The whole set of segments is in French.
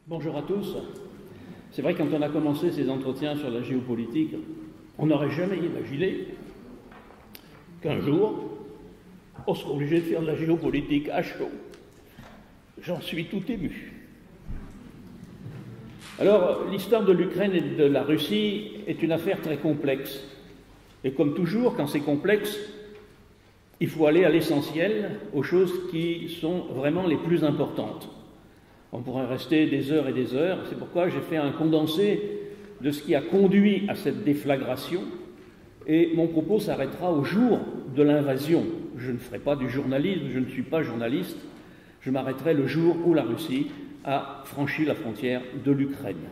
Bonjour à tous. C'est vrai, quand on a commencé ces entretiens sur la géopolitique, on n'aurait jamais imaginé qu'un jour, on sera obligé de faire de la géopolitique à chaud. J'en suis tout ému. Alors, l'histoire de l'Ukraine et de la Russie est une affaire très complexe. Et comme toujours, quand c'est complexe, il faut aller à l'essentiel, aux choses qui sont vraiment les plus importantes. On pourrait rester des heures et des heures, c'est pourquoi j'ai fait un condensé de ce qui a conduit à cette déflagration, et mon propos s'arrêtera au jour de l'invasion. Je ne ferai pas du journalisme, je ne suis pas journaliste, je m'arrêterai le jour où la Russie a franchi la frontière de l'Ukraine.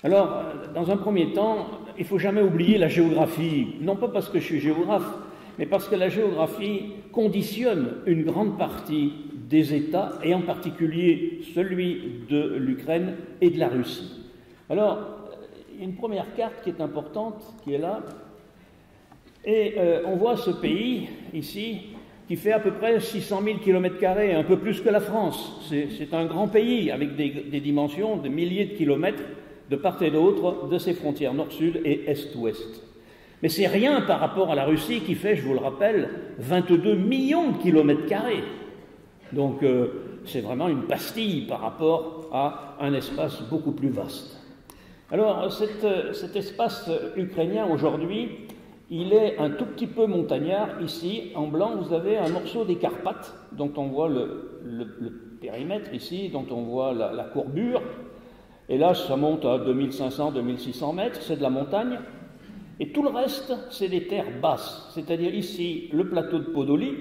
Alors, dans un premier temps, il ne faut jamais oublier la géographie, non pas parce que je suis géographe, mais parce que la géographie conditionne une grande partie des États, et en particulier celui de l'Ukraine et de la Russie. Alors, il y a une première carte qui est importante, qui est là, et on voit ce pays, ici, qui fait à peu près 600 000 km², un peu plus que la France. C'est un grand pays, avec des dimensions de milliers de kilomètres de part et d'autre de ses frontières nord-sud et est-ouest. Mais c'est rien par rapport à la Russie qui fait, je vous le rappelle, 22 millions de km². Donc c'est vraiment une pastille par rapport à un espace beaucoup plus vaste. Alors cet espace ukrainien aujourd'hui, il est un tout petit peu montagnard. Ici, en blanc, vous avez un morceau des Carpates, dont on voit le périmètre ici, dont on voit la courbure. Et là, ça monte à 2500-2600 mètres, c'est de la montagne. Et tout le reste, c'est des terres basses, c'est-à-dire ici, le plateau de Podoli,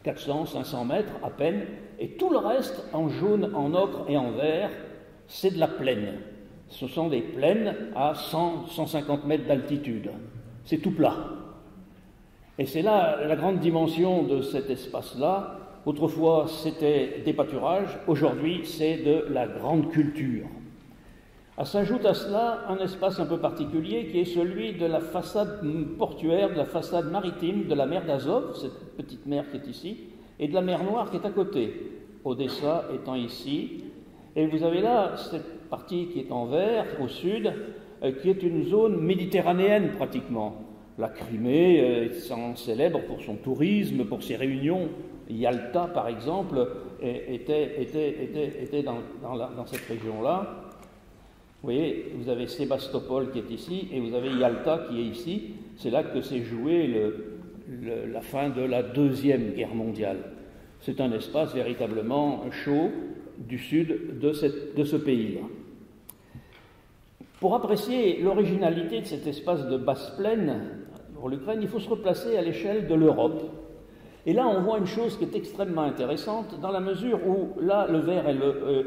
400-500 mètres à peine, et tout le reste, en jaune, en ocre et en vert, c'est de la plaine. Ce sont des plaines à 100-150 mètres d'altitude. C'est tout plat. Et c'est là la grande dimension de cet espace-là. Autrefois, c'était des pâturages, aujourd'hui, c'est de la grande culture. S'ajoute à cela un espace un peu particulier qui est celui de la façade portuaire, de la façade maritime de la mer d'Azov, cette petite mer qui est ici, et de la mer Noire qui est à côté, Odessa étant ici. Et vous avez là cette partie qui est en vert, au sud, qui est une zone méditerranéenne pratiquement. La Crimée étant célèbre pour son tourisme, pour ses réunions. Yalta, par exemple, était dans cette région-là. Vous voyez, vous avez Sébastopol qui est ici, et vous avez Yalta qui est ici. C'est là que s'est jouée la fin de la Deuxième Guerre mondiale. C'est un espace véritablement chaud du sud de ce pays-là. Pour apprécier l'originalité de cet espace de basse plaine pour l'Ukraine, il faut se replacer à l'échelle de l'Europe. Et là, on voit une chose qui est extrêmement intéressante, dans la mesure où, là, le vert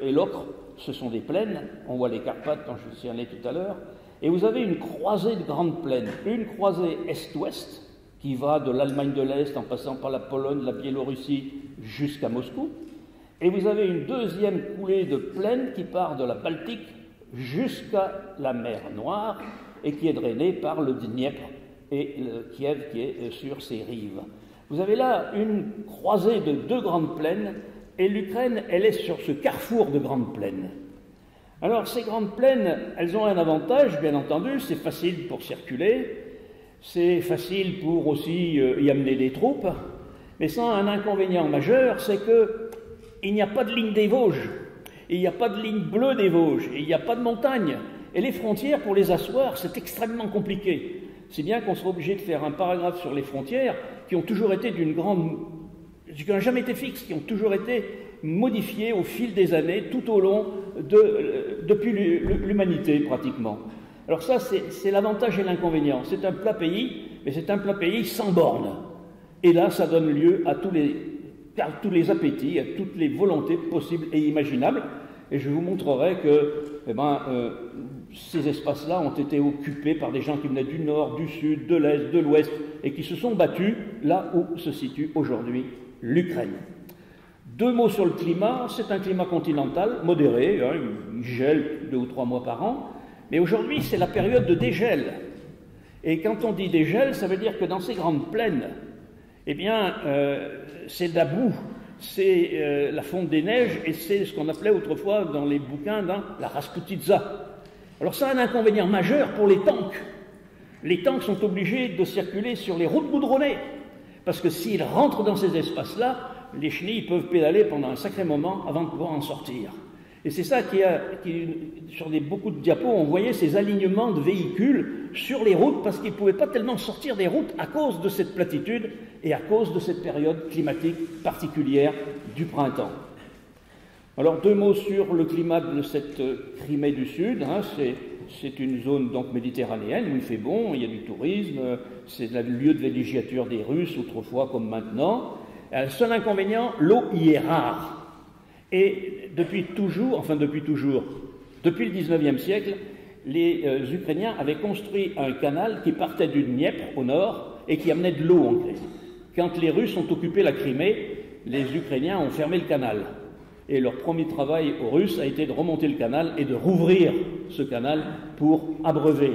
et l'ocre, ce sont des plaines, on voit les Carpates dont je suis allé tout à l'heure, et vous avez une croisée de grandes plaines, une croisée est-ouest, qui va de l'Allemagne de l'Est en passant par la Pologne, la Biélorussie, jusqu'à Moscou, et vous avez une deuxième coulée de plaines qui part de la Baltique jusqu'à la mer Noire, et qui est drainée par le Dniepr et le Kiev qui est sur ses rives. Vous avez là une croisée de deux grandes plaines, et l'Ukraine, elle est sur ce carrefour de grandes plaines. Alors, ces grandes plaines, elles ont un avantage, bien entendu, c'est facile pour circuler, c'est facile pour aussi y amener des troupes, mais ça a un inconvénient majeur, c'est qu'il n'y a pas de ligne des Vosges, il n'y a pas de ligne bleue des Vosges, il n'y a pas de montagne, et les frontières, pour les asseoir, c'est extrêmement compliqué. C'est bien qu'on sera obligé de faire un paragraphe sur les frontières qui ont toujours été qui n'ont jamais été fixes, qui ont toujours été modifiées au fil des années, tout au long depuis l'humanité pratiquement. Alors ça, c'est l'avantage et l'inconvénient. C'est un plat pays, mais c'est un plat pays sans bornes. Et là, ça donne lieu à tous les appétits, à toutes les volontés possibles et imaginables. Et je vous montrerai que ces espaces-là ont été occupés par des gens qui venaient du nord, du sud, de l'est, de l'ouest, et qui se sont battus là où se situe aujourd'hui l'Ukraine. Deux mots sur le climat. C'est un climat continental, modéré, il gèle 2 ou 3 mois par an, mais aujourd'hui c'est la période de dégel. Et quand on dit dégel, ça veut dire que dans ces grandes plaines, eh bien, c'est de la boue, c'est la fonte des neiges, et c'est ce qu'on appelait autrefois dans les bouquins la Rasputitsa. Alors ça a un inconvénient majeur pour les tanks. Les tanks sont obligés de circuler sur les routes goudronnées, parce que s'ils rentrent dans ces espaces-là, les chenilles peuvent pédaler pendant un sacré moment avant de pouvoir en sortir. Et c'est ça sur beaucoup de diapos, on voyait ces alignements de véhicules sur les routes, parce qu'ils ne pouvaient pas tellement sortir des routes à cause de cette platitude et à cause de cette période climatique particulière du printemps. Alors, 2 mots sur le climat de cette Crimée du Sud. C'est une zone donc méditerranéenne où il fait bon, il y a du tourisme, c'est le lieu de villégiature des Russes autrefois comme maintenant. Le seul inconvénient, l'eau y est rare. Et depuis le 19e siècle, les Ukrainiens avaient construit un canal qui partait du Dniepr au nord et qui amenait de l'eau en Crimée. Quand les Russes ont occupé la Crimée, les Ukrainiens ont fermé le canal. Et leur premier travail aux Russes a été de remonter le canal et de rouvrir ce canal pour abreuver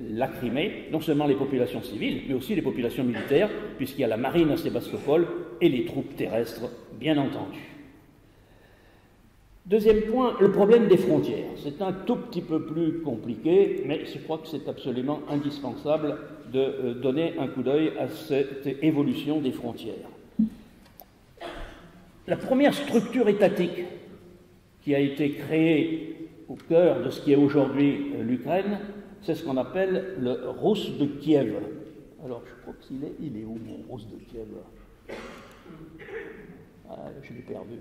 la Crimée, non seulement les populations civiles, mais aussi les populations militaires, puisqu'il y a la marine à Sébastopol et les troupes terrestres, bien entendu. Deuxième point, le problème des frontières. C'est un tout petit peu plus compliqué, mais je crois que c'est absolument indispensable de donner un coup d'œil à cette évolution des frontières. La première structure étatique qui a été créée au cœur de ce qui est aujourd'hui l'Ukraine, c'est ce qu'on appelle le Rus de Kiev. Alors, je crois qu'il est où mon Rus de Kiev? Ah, je l'ai perdu.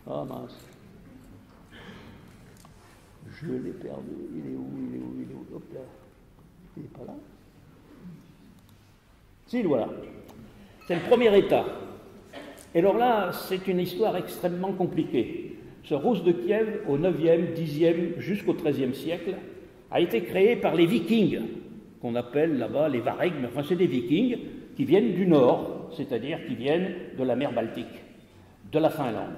Ah mince. Je l'ai perdu. Il est où? Hop là. Il n'est pas là. Si, voilà. C'est le premier état. Et alors là, c'est une histoire extrêmement compliquée. Ce Rus de Kiev, au 9e, 10e, jusqu'au 13e siècle, a été créé par les Vikings, qu'on appelle là-bas les Varegs, mais enfin c'est des Vikings qui viennent du nord, c'est-à-dire qui viennent de la mer Baltique, de la Finlande.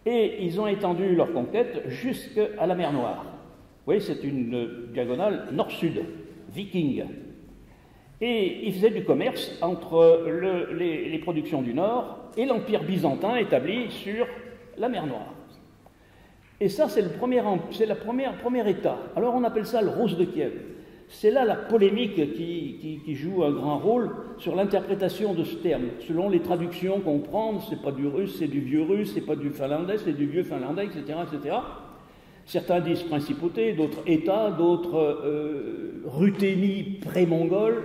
Et ils ont étendu leur conquête jusqu'à la mer Noire. Vous voyez, c'est une diagonale nord-sud, viking. Et ils faisaient du commerce entre les productions du Nord et l'Empire byzantin établi sur la mer Noire. Et ça, c'est le premier état. Alors on appelle ça le Rus de Kiev. C'est là la polémique qui joue un grand rôle sur l'interprétation de ce terme. Selon les traductions qu'on prend, c'est pas du russe, c'est du vieux russe, c'est pas du finlandais, c'est du vieux finlandais, etc., etc. Certains disent principauté, d'autres États, d'autres Ruthénie pré-mongole.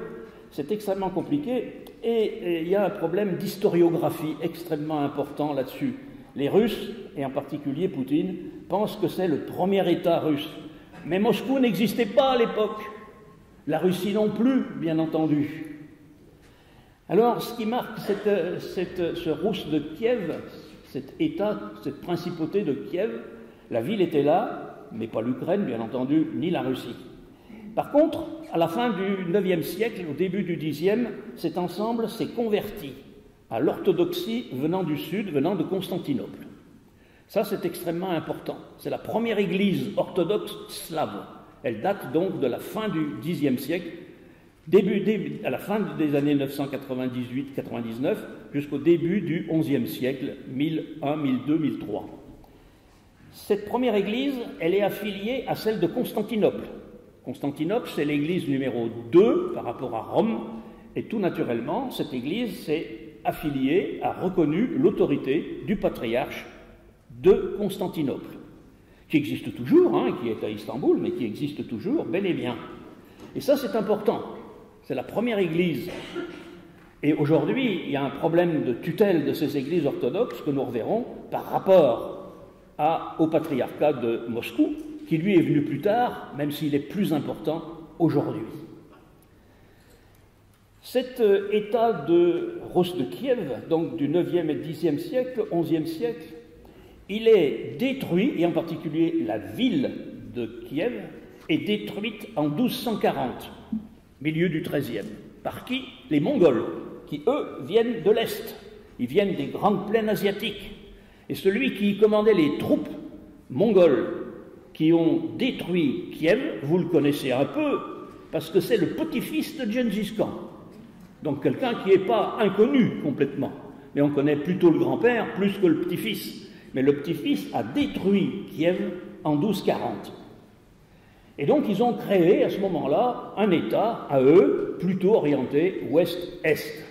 C'est extrêmement compliqué et il y a un problème d'historiographie extrêmement important là-dessus. Les Russes, et en particulier Poutine, pensent que c'est le premier État russe. Mais Moscou n'existait pas à l'époque. La Russie non plus, bien entendu. Alors, ce qui marque ce Rus de Kiev, cet État, cette principauté de Kiev, la ville était là, mais pas l'Ukraine, bien entendu, ni la Russie. Par contre, à la fin du IXe siècle, au début du Xe, cet ensemble s'est converti à l'orthodoxie venant du sud, venant de Constantinople. Ça, c'est extrêmement important. C'est la première église orthodoxe slave. Elle date donc de la fin du Xe siècle, à la fin des années 998-99, jusqu'au début du XIe siècle, 1001, 1002, 1003. Cette première église, elle est affiliée à celle de Constantinople. Constantinople, c'est l'église numéro 2 par rapport à Rome, et tout naturellement, cette église s'est affiliée, a reconnu l'autorité du patriarche de Constantinople, qui existe toujours, qui est à Istanbul, mais qui existe toujours, bel et bien. Et ça, c'est important. C'est la première église. Et aujourd'hui, il y a un problème de tutelle de ces églises orthodoxes que nous reverrons par rapport au patriarcat de Moscou, qui lui est venu plus tard, même s'il est plus important aujourd'hui. Cet état de Rus de Kiev, donc du 9e et 10e siècle, 11e siècle, il est détruit, et en particulier la ville de Kiev, est détruite en 1240, milieu du XIIIe. Par qui? Les Mongols, qui eux viennent de l'Est, ils viennent des grandes plaines asiatiques. Et celui qui commandait les troupes mongoles qui ont détruit Kiev, vous le connaissez un peu, parce que c'est le petit-fils de Gengis Khan. Donc quelqu'un qui n'est pas inconnu complètement. Mais on connaît plutôt le grand-père plus que le petit-fils. Mais le petit-fils a détruit Kiev en 1240. Et donc ils ont créé à ce moment-là un État à eux, plutôt orienté ouest-est.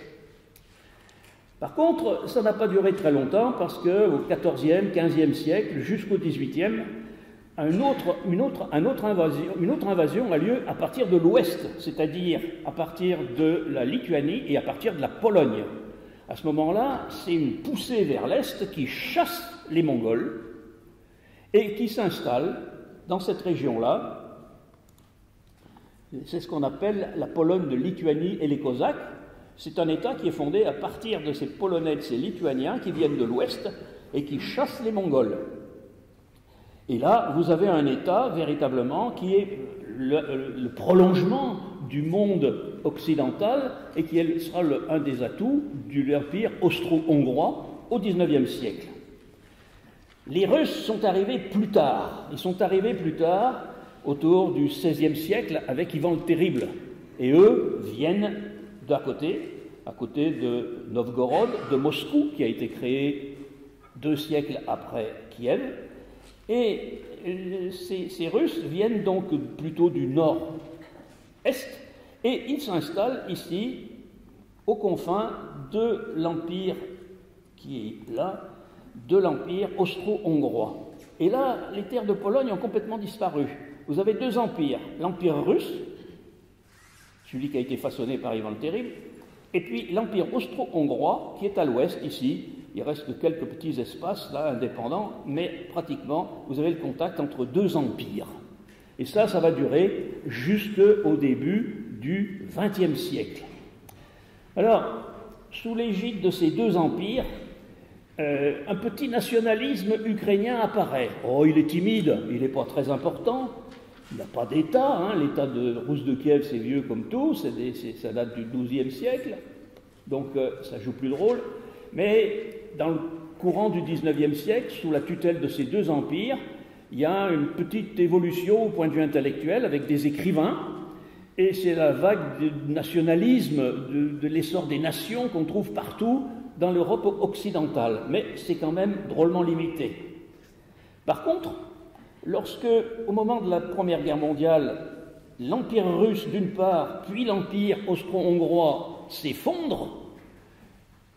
Par contre, ça n'a pas duré très longtemps parce qu'au XIVe, XVe siècle, jusqu'au XVIIIe, une autre invasion a lieu à partir de l'ouest, c'est-à-dire à partir de la Lituanie et à partir de la Pologne. À ce moment-là, c'est une poussée vers l'est qui chasse les Mongols et qui s'installe dans cette région-là. C'est ce qu'on appelle la Pologne de Lituanie et les Cosaques. C'est un État qui est fondé à partir de ces Polonais, de ces Lituaniens qui viennent de l'ouest et qui chassent les Mongols. Et là, vous avez un État véritablement qui est le prolongement du monde occidental et qui sera un des atouts de l'Empire austro-hongrois au XIXe siècle. Les Russes sont arrivés plus tard. Ils sont arrivés plus tard autour du XVIe siècle avec Ivan le Terrible. Et eux viennent d'à côté de Novgorod, de Moscou, qui a été créé 2 siècles après Kiev. Et ces Russes viennent donc plutôt du nord-est, et ils s'installent ici, aux confins de l'Empire qui est là, de l'Empire austro-hongrois. Et là, les terres de Pologne ont complètement disparu. Vous avez 2 empires, l'Empire russe, celui qui a été façonné par Ivan le Terrible, et puis l'Empire austro-hongrois, qui est à l'ouest, ici. Il reste que quelques petits espaces, là, indépendants, mais pratiquement, vous avez le contact entre 2 empires. Et ça va durer jusqu'au début du XXe siècle. Alors, sous l'égide de ces 2 empires, un petit nationalisme ukrainien apparaît. Oh, il est timide, il n'est pas très important, il n'a pas d'État, hein. L'État de Russe de Kiev, c'est vieux comme tout, ça date du XIIe siècle, donc ça joue plus de rôle. Mais dans le courant du XIXe siècle, sous la tutelle de ces 2 empires, il y a une petite évolution au point de vue intellectuel avec des écrivains, et c'est la vague de nationalisme, de l'essor des nations qu'on trouve partout dans l'Europe occidentale, mais c'est quand même drôlement limité. Par contre, lorsque, au moment de la Première Guerre mondiale, l'Empire russe d'une part, puis l'Empire austro-hongrois s'effondrent,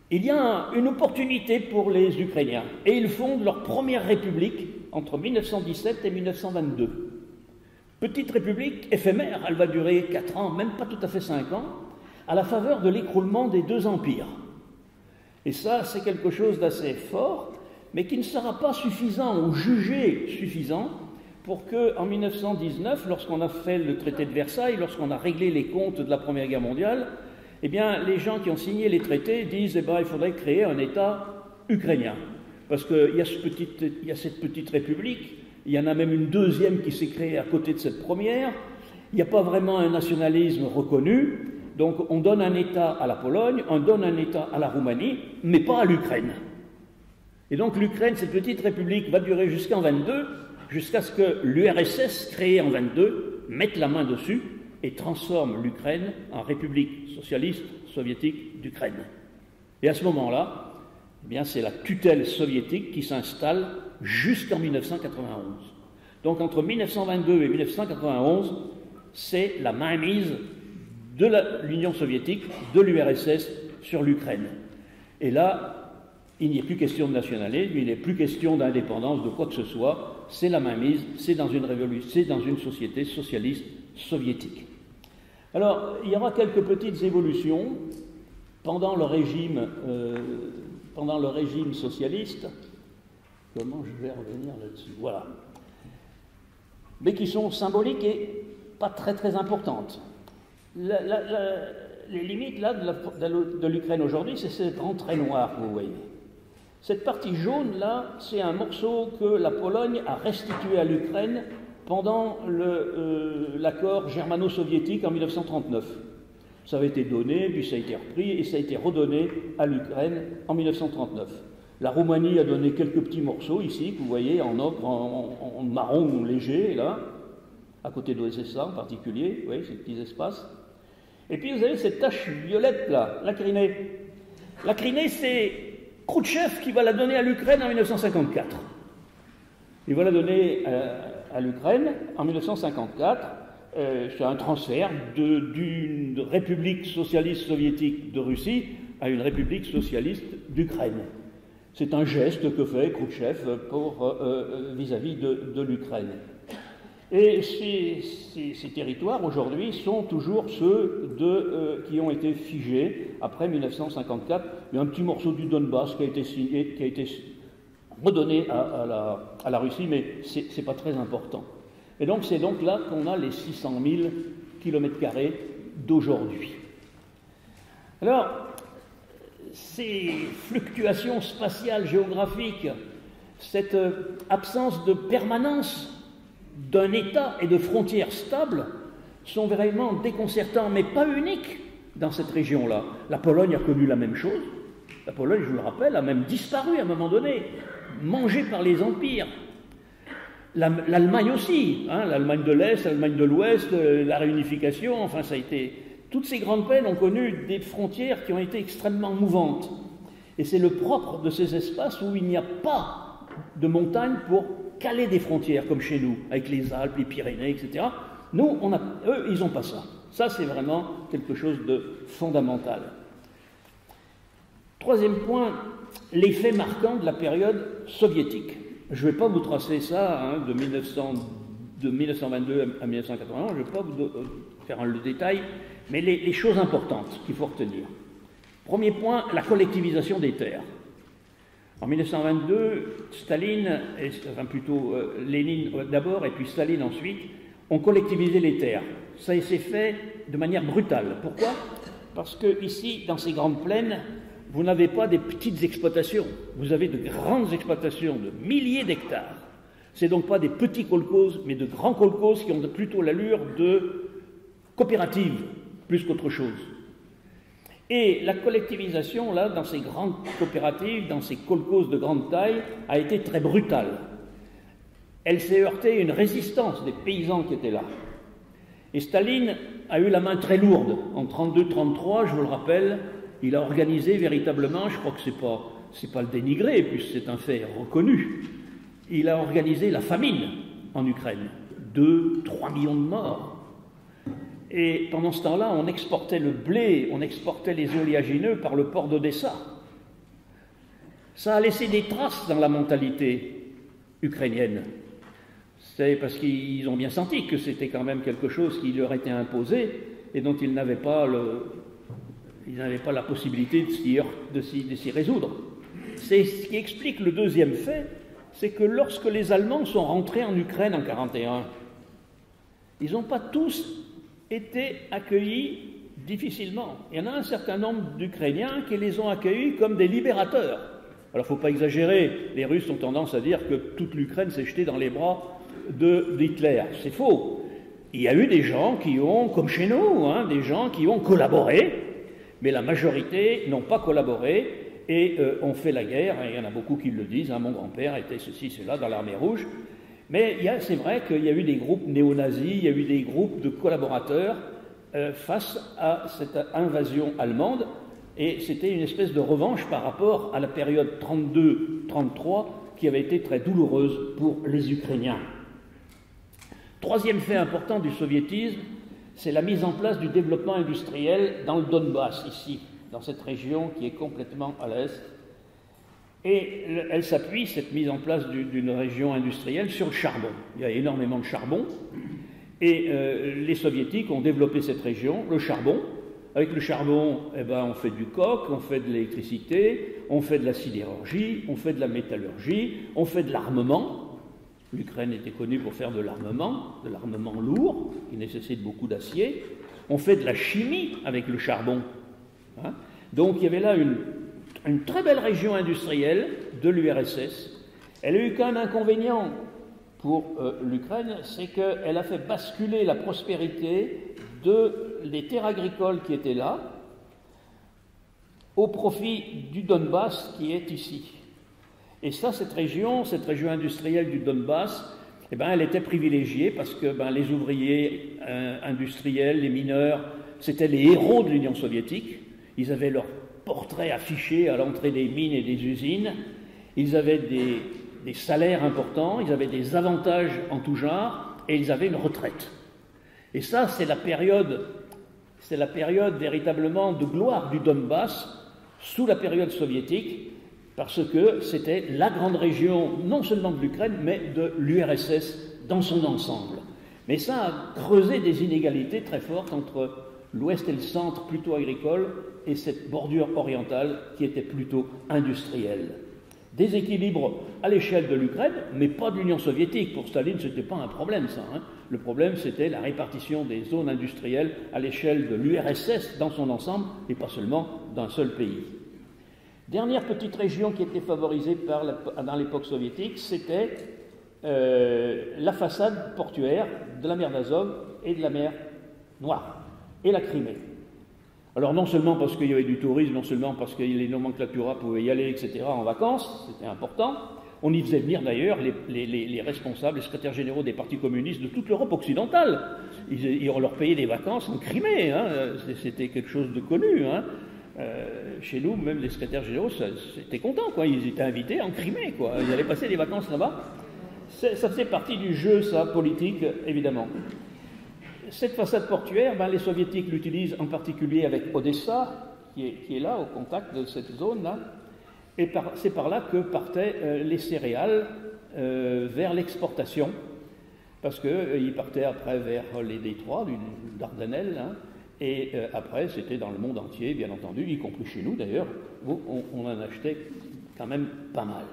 il y a une opportunité pour les Ukrainiens, et ils fondent leur première république entre 1917 et 1922. Petite république éphémère, elle va durer 4 ans, même pas tout à fait 5 ans, à la faveur de l'écroulement des 2 empires. Et ça, c'est quelque chose d'assez fort, mais qui ne sera pas suffisant, ou jugé suffisant, pour qu'en 1919, lorsqu'on a fait le traité de Versailles, lorsqu'on a réglé les comptes de la Première Guerre mondiale, eh bien, les gens qui ont signé les traités disent eh bien, il faudrait créer un État ukrainien. Parce qu'il y a cette petite république, il y en a même une deuxième qui s'est créée à côté de cette première, il n'y a pas vraiment un nationalisme reconnu, donc on donne un État à la Pologne, on donne un État à la Roumanie, mais pas à l'Ukraine. Et donc l'Ukraine, cette petite république, va durer jusqu'en 22, jusqu'à ce que l'URSS, créée en 22, mette la main dessus et transforme l'Ukraine en République socialiste soviétique d'Ukraine. Et à ce moment-là, eh bien, c'est la tutelle soviétique qui s'installe jusqu'en 1991. Donc entre 1922 et 1991, c'est la mainmise de l'Union soviétique, de l'URSS sur l'Ukraine. Et là, il n'y est plus question de nationalisme, il n'est plus question d'indépendance, de quoi que ce soit, c'est la mainmise, c'est dans une révolution, c'est dans une société socialiste soviétique. Alors, il y aura quelques petites évolutions pendant le régime socialiste. Comment je vais revenir là-dessus? Voilà. Mais qui sont symboliques et pas très très importantes. Les limites là, de l'Ukraine aujourd'hui, c'est ce grand trait noir que vous voyez. Cette partie jaune là, c'est un morceau que la Pologne a restitué à l'Ukraine pendant l'accord germano-soviétique en 1939. Ça avait été donné, puis ça a été repris, et ça a été redonné à l'Ukraine en 1939. La Roumanie a donné quelques petits morceaux ici, que vous voyez en ocre, en marron léger, là, à côté de l'OSSA en particulier, vous voyez, ces petits espaces. Et puis vous avez cette tache violette là, la Crimée. La Crimée, c'est Khrouchtchev qui va la donner à l'Ukraine en 1954. Il va la donner à l'Ukraine en 1954. C'est un transfert d'une république socialiste soviétique de Russie à une république socialiste d'Ukraine. C'est un geste que fait Khrouchtchev vis-à-vis de l'Ukraine. Et ces territoires, aujourd'hui, sont toujours ceux qui ont été figés après 1954. Il y a un petit morceau du Donbass qui a été redonné à la Russie, mais ce n'est pas très important. Et donc, c'est donc là qu'on a les 600 000 km² d'aujourd'hui. Alors, ces fluctuations spatiales, géographiques, cette absence de permanence d'un État et de frontières stables sont vraiment déconcertants, mais pas uniques dans cette région-là. La Pologne a connu la même chose. La Pologne, je vous le rappelle, a même disparu à un moment donné, mangée par les empires. L'Allemagne aussi, hein, l'Allemagne de l'Est, l'Allemagne de l'Ouest, la réunification, enfin ça a été... Toutes ces grandes peines ont connu des frontières qui ont été extrêmement mouvantes. Et c'est le propre de ces espaces où il n'y a pas de montagne pour caler des frontières, comme chez nous, avec les Alpes, les Pyrénées, etc. Nous, eux, ils n'ont pas ça. Ça, c'est vraiment quelque chose de fondamental. Troisième point, l'effet marquant de la période soviétique. Je ne vais pas vous tracer ça hein, de 1922 à 1981, je ne vais pas vous faire le détail, mais les choses importantes qu'il faut retenir. Premier point, la collectivisation des terres. En 1922, Staline, enfin plutôt Lénine d'abord et puis Staline ensuite, ont collectivisé les terres. Ça s'est fait de manière brutale. Pourquoi? Parce que ici, dans ces grandes plaines, vous n'avez pas des petites exploitations, vous avez de grandes exploitations de milliers d'hectares. C'est donc pas des petits kolkhozes, mais de grands kolkhozes qui ont plutôt l'allure de coopératives, plus qu'autre chose. Et la collectivisation, là, dans ces grandes coopératives, dans ces kolkhozes de grande taille, a été très brutale. Elle s'est heurtée à une résistance des paysans qui étaient là. Et Staline a eu la main très lourde. En 1932-1933, je vous le rappelle, il a organisé véritablement, je crois que c'est pas le dénigrer, puisque c'est un fait reconnu, il a organisé la famine en Ukraine. 2-3 millions de morts. Et pendant ce temps-là, on exportait le blé, on exportait les oléagineux par le port d'Odessa. Ça a laissé des traces dans la mentalité ukrainienne. C'est parce qu'ils ont bien senti que c'était quand même quelque chose qui leur était imposé et dont ils n'avaient pas la possibilité de s'y résoudre. C'est ce qui explique le deuxième fait, c'est que lorsque les Allemands sont rentrés en Ukraine en 1941, ils n'ont pas tous été accueillis difficilement. Il y en a un certain nombre d'Ukrainiens qui les ont accueillis comme des libérateurs. Alors il ne faut pas exagérer, les Russes ont tendance à dire que toute l'Ukraine s'est jetée dans les bras d'Hitler. C'est faux. Il y a eu des gens qui ont, comme chez nous, hein, des gens qui ont collaboré, mais la majorité n'ont pas collaboré et ont fait la guerre, et il y en a beaucoup qui le disent, hein, mon grand-père était ceci, cela dans l'armée rouge, mais c'est vrai qu'il y a eu des groupes néo-nazis, il y a eu des groupes de collaborateurs face à cette invasion allemande, et c'était une espèce de revanche par rapport à la période 32-33 qui avait été très douloureuse pour les Ukrainiens. Troisième fait important du soviétisme, c'est la mise en place du développement industriel dans le Donbass, ici, dans cette région qui est complètement à l'est. Et elle s'appuie, cette mise en place d'une région industrielle, sur le charbon. Il y a énormément de charbon. Et les soviétiques ont développé cette région, le charbon. Avec le charbon, eh ben, on fait du coke, on fait de l'électricité, on fait de la sidérurgie, on fait de la métallurgie, on fait de l'armement. L'Ukraine était connue pour faire de l'armement lourd, qui nécessite beaucoup d'acier. On fait de la chimie avec le charbon. Hein. Donc il y avait là une très belle région industrielle de l'URSS. Elle a eu qu'un inconvénient pour l'Ukraine, c'est qu'elle a fait basculer la prospérité des terres agricoles qui étaient là au profit du Donbass qui est ici. Et ça, cette région industrielle du Donbass, eh ben, elle était privilégiée parce que les ouvriers industriels, les mineurs, c'était les héros de l'Union soviétique. Ils avaient leur portrait affiché à l'entrée des mines et des usines. Ils avaient des salaires importants, ils avaient des avantages en tout genre, et ils avaient une retraite. Et ça, c'est la période véritablement de gloire du Donbass sous la période soviétique, parce que c'était la grande région, non seulement de l'Ukraine, mais de l'URSS dans son ensemble. Mais ça a creusé des inégalités très fortes entre l'ouest et le centre plutôt agricole et cette bordure orientale qui était plutôt industrielle. Déséquilibre à l'échelle de l'Ukraine, mais pas de l'Union soviétique. Pour Staline, ce n'était pas un problème, ça. Le problème, c'était la répartition des zones industrielles à l'échelle de l'URSS dans son ensemble, et pas seulement d'un seul pays. Dernière petite région qui était favorisée dans l'époque soviétique, c'était la façade portuaire de la mer d'Azov et de la mer Noire, et la Crimée. Alors non seulement parce qu'il y avait du tourisme, non seulement parce que les nomenclaturas pouvaient y aller, etc., en vacances, c'était important, on y faisait venir d'ailleurs les responsables, les secrétaires généraux des partis communistes de toute l'Europe occidentale. On leur payait des vacances en Crimée, c'était quelque chose de connu. Chez nous, même les secrétaires généraux, c'était contents, quoi. Ils étaient invités en Crimée, quoi. Ils allaient passer des vacances là-bas. Ça faisait partie du jeu, ça, politique, évidemment. Cette façade portuaire, les soviétiques l'utilisent en particulier avec Odessa, qui est là, au contact de cette zone-là, et c'est par là que partaient les céréales vers l'exportation, parce qu'ils partaient après vers les détroits d'Ardennes, et après c'était dans le monde entier, bien entendu, y compris chez nous d'ailleurs, où on en achetait quand même pas mal.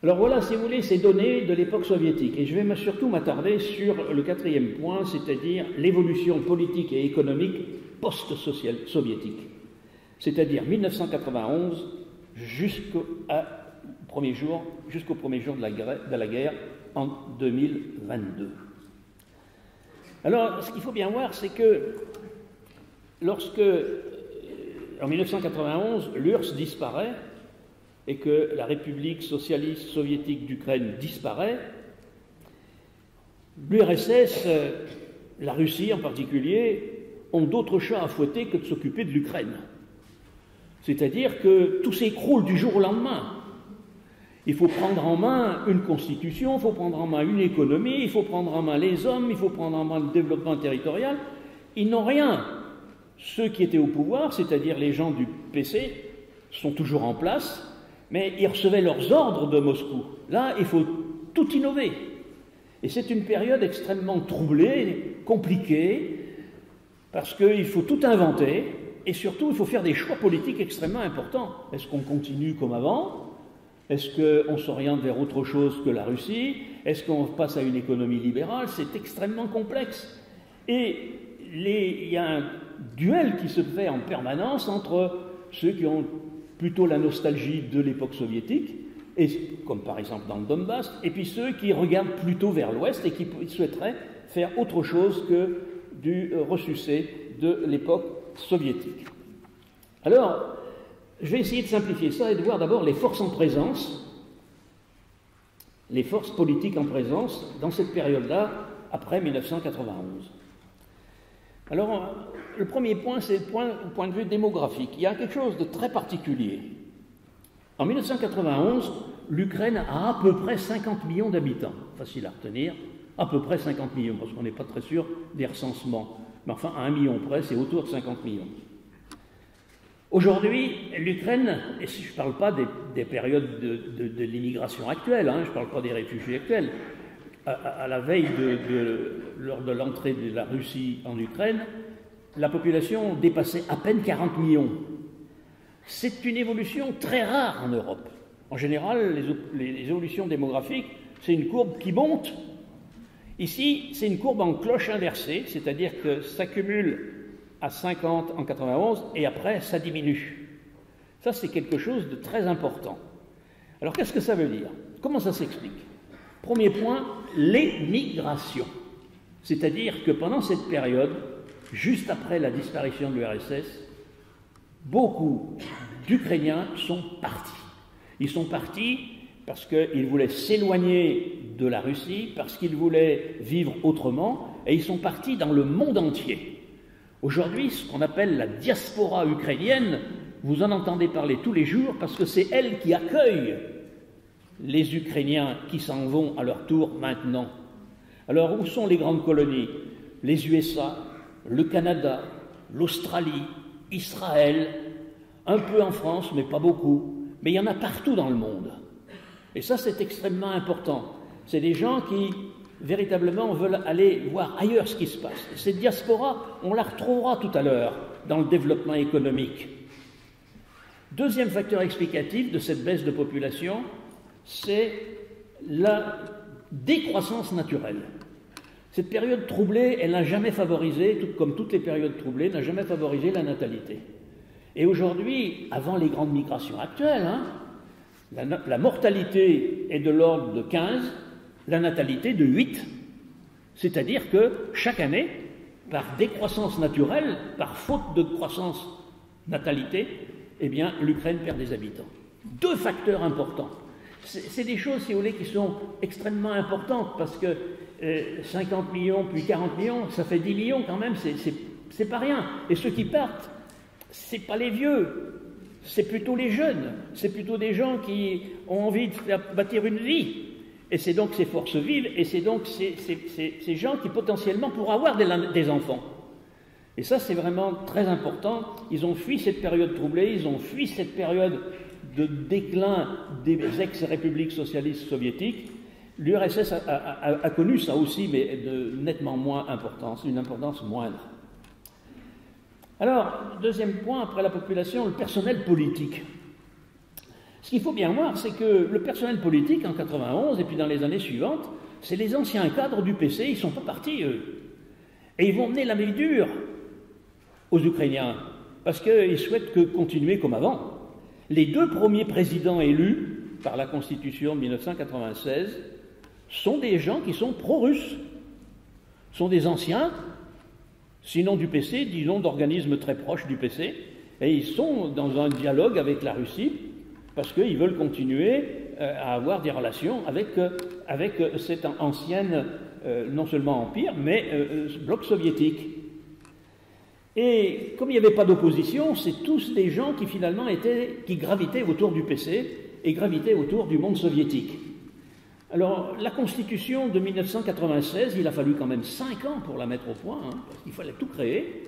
Alors voilà, si vous voulez, ces données de l'époque soviétique. Et je vais surtout m'attarder sur le quatrième point, c'est-à-dire l'évolution politique et économique post-soviétique. C'est-à-dire 1991 jusqu'au premier jour de la guerre en 2022. Alors, ce qu'il faut bien voir, c'est que lorsque, en 1991, l'URSS disparaît, et que la République socialiste soviétique d'Ukraine disparaît, l'URSS, la Russie en particulier, ont d'autres chats à fouetter que de s'occuper de l'Ukraine. C'est-à-dire que tout s'écroule du jour au lendemain. Il faut prendre en main une constitution, il faut prendre en main une économie, il faut prendre en main les hommes, il faut prendre en main le développement territorial. Ils n'ont rien. Ceux qui étaient au pouvoir, c'est-à-dire les gens du PC, sont toujours en place, mais ils recevaient leurs ordres de Moscou. Là, il faut tout innover. Et c'est une période extrêmement troublée, compliquée, parce qu'il faut tout inventer, et surtout, il faut faire des choix politiques extrêmement importants. Est-ce qu'on continue comme avant? Est-ce qu'on s'oriente vers autre chose que la Russie? Est-ce qu'on passe à une économie libérale? C'est extrêmement complexe. Et il y a un duel qui se fait en permanence entre ceux qui ont plutôt la nostalgie de l'époque soviétique, et, comme par exemple dans le Donbass, et puis ceux qui regardent plutôt vers l'Ouest et qui souhaiteraient faire autre chose que du ressucé de l'époque soviétique. Alors, je vais essayer de simplifier ça et de voir d'abord les forces en présence, les forces politiques en présence dans cette période-là, après 1991. Alors, le premier point, c'est le point de vue démographique. Il y a quelque chose de très particulier. En 1991, l'Ukraine a à peu près 50 millions d'habitants. Facile à retenir, à peu près 50 millions, parce qu'on n'est pas très sûr des recensements. Mais enfin, à 1 million près, c'est autour de 50 millions. Aujourd'hui, l'Ukraine, et si je ne parle pas des périodes de l'immigration actuelle, je ne parle pas des réfugiés actuels, à la veille lors de l'entrée de la Russie en Ukraine, la population dépassait à peine 40 millions. C'est une évolution très rare en Europe. En général, les évolutions démographiques, c'est une courbe qui monte. Ici, c'est une courbe en cloche inversée, c'est-à-dire que ça cumule à 50 en 91 et après, ça diminue. Ça, c'est quelque chose de très important. Alors, qu'est-ce que ça veut dire? Comment ça s'explique? Premier point, l'émigration. C'est-à-dire que pendant cette période, juste après la disparition de l'URSS, beaucoup d'Ukrainiens sont partis. Ils sont partis parce qu'ils voulaient s'éloigner de la Russie, parce qu'ils voulaient vivre autrement, et ils sont partis dans le monde entier. Aujourd'hui, ce qu'on appelle la diaspora ukrainienne, vous en entendez parler tous les jours parce que c'est elle qui accueille les Ukrainiens qui s'en vont à leur tour maintenant. Alors, où sont les grandes colonies? Les USA, le Canada, l'Australie, Israël, un peu en France, mais pas beaucoup. Mais il y en a partout dans le monde. Et ça, c'est extrêmement important. C'est des gens qui, véritablement, veulent aller voir ailleurs ce qui se passe. Cette diaspora, on la retrouvera tout à l'heure dans le développement économique. Deuxième facteur explicatif de cette baisse de population, c'est la décroissance naturelle. Cette période troublée, elle n'a jamais favorisé, tout comme toutes les périodes troublées, n'a jamais favorisé la natalité. Et aujourd'hui, avant les grandes migrations actuelles, la mortalité est de l'ordre de 15, la natalité de 8. C'est-à-dire que chaque année, par décroissance naturelle, par faute de croissance natalité, eh bien, l'Ukraine perd des habitants. Deux facteurs importants. C'est des choses, si vous voulez, qui sont extrêmement importantes, parce que 50 millions, puis 40 millions, ça fait 10 millions quand même, c'est pas rien. Et ceux qui partent, c'est pas les vieux, c'est plutôt les jeunes, c'est plutôt des gens qui ont envie de faire bâtir une vie. Et c'est donc ces forces vives, et c'est donc ces gens qui potentiellement pourraient avoir des enfants. Et ça, c'est vraiment très important. Ils ont fui cette période troublée, ils ont fui cette période de déclin des ex-républiques socialistes soviétiques. L'URSS a connu ça aussi, mais de nettement moins importance, une importance moindre. Alors, deuxième point, après la population, le personnel politique. Ce qu'il faut bien voir, c'est que le personnel politique, en 91 et puis dans les années suivantes, c'est les anciens cadres du PC, ils ne sont pas partis, eux. Et ils vont mener la main dure aux Ukrainiens, parce qu'ils souhaitent continuer comme avant. Les deux premiers présidents élus par la Constitution de 1996 sont des gens qui sont pro-russes, sont des anciens, sinon du PC, disons d'organismes très proches du PC, et ils sont dans un dialogue avec la Russie, parce qu'ils veulent continuer à avoir des relations avec cette ancienne, non seulement empire, mais bloc soviétique. Et comme il n'y avait pas d'opposition, c'est tous des gens qui finalement qui gravitaient autour du PC et gravitaient autour du monde soviétique. Alors, la Constitution de 1996, il a fallu quand même 5 ans pour la mettre au point, parce qu'il fallait tout créer.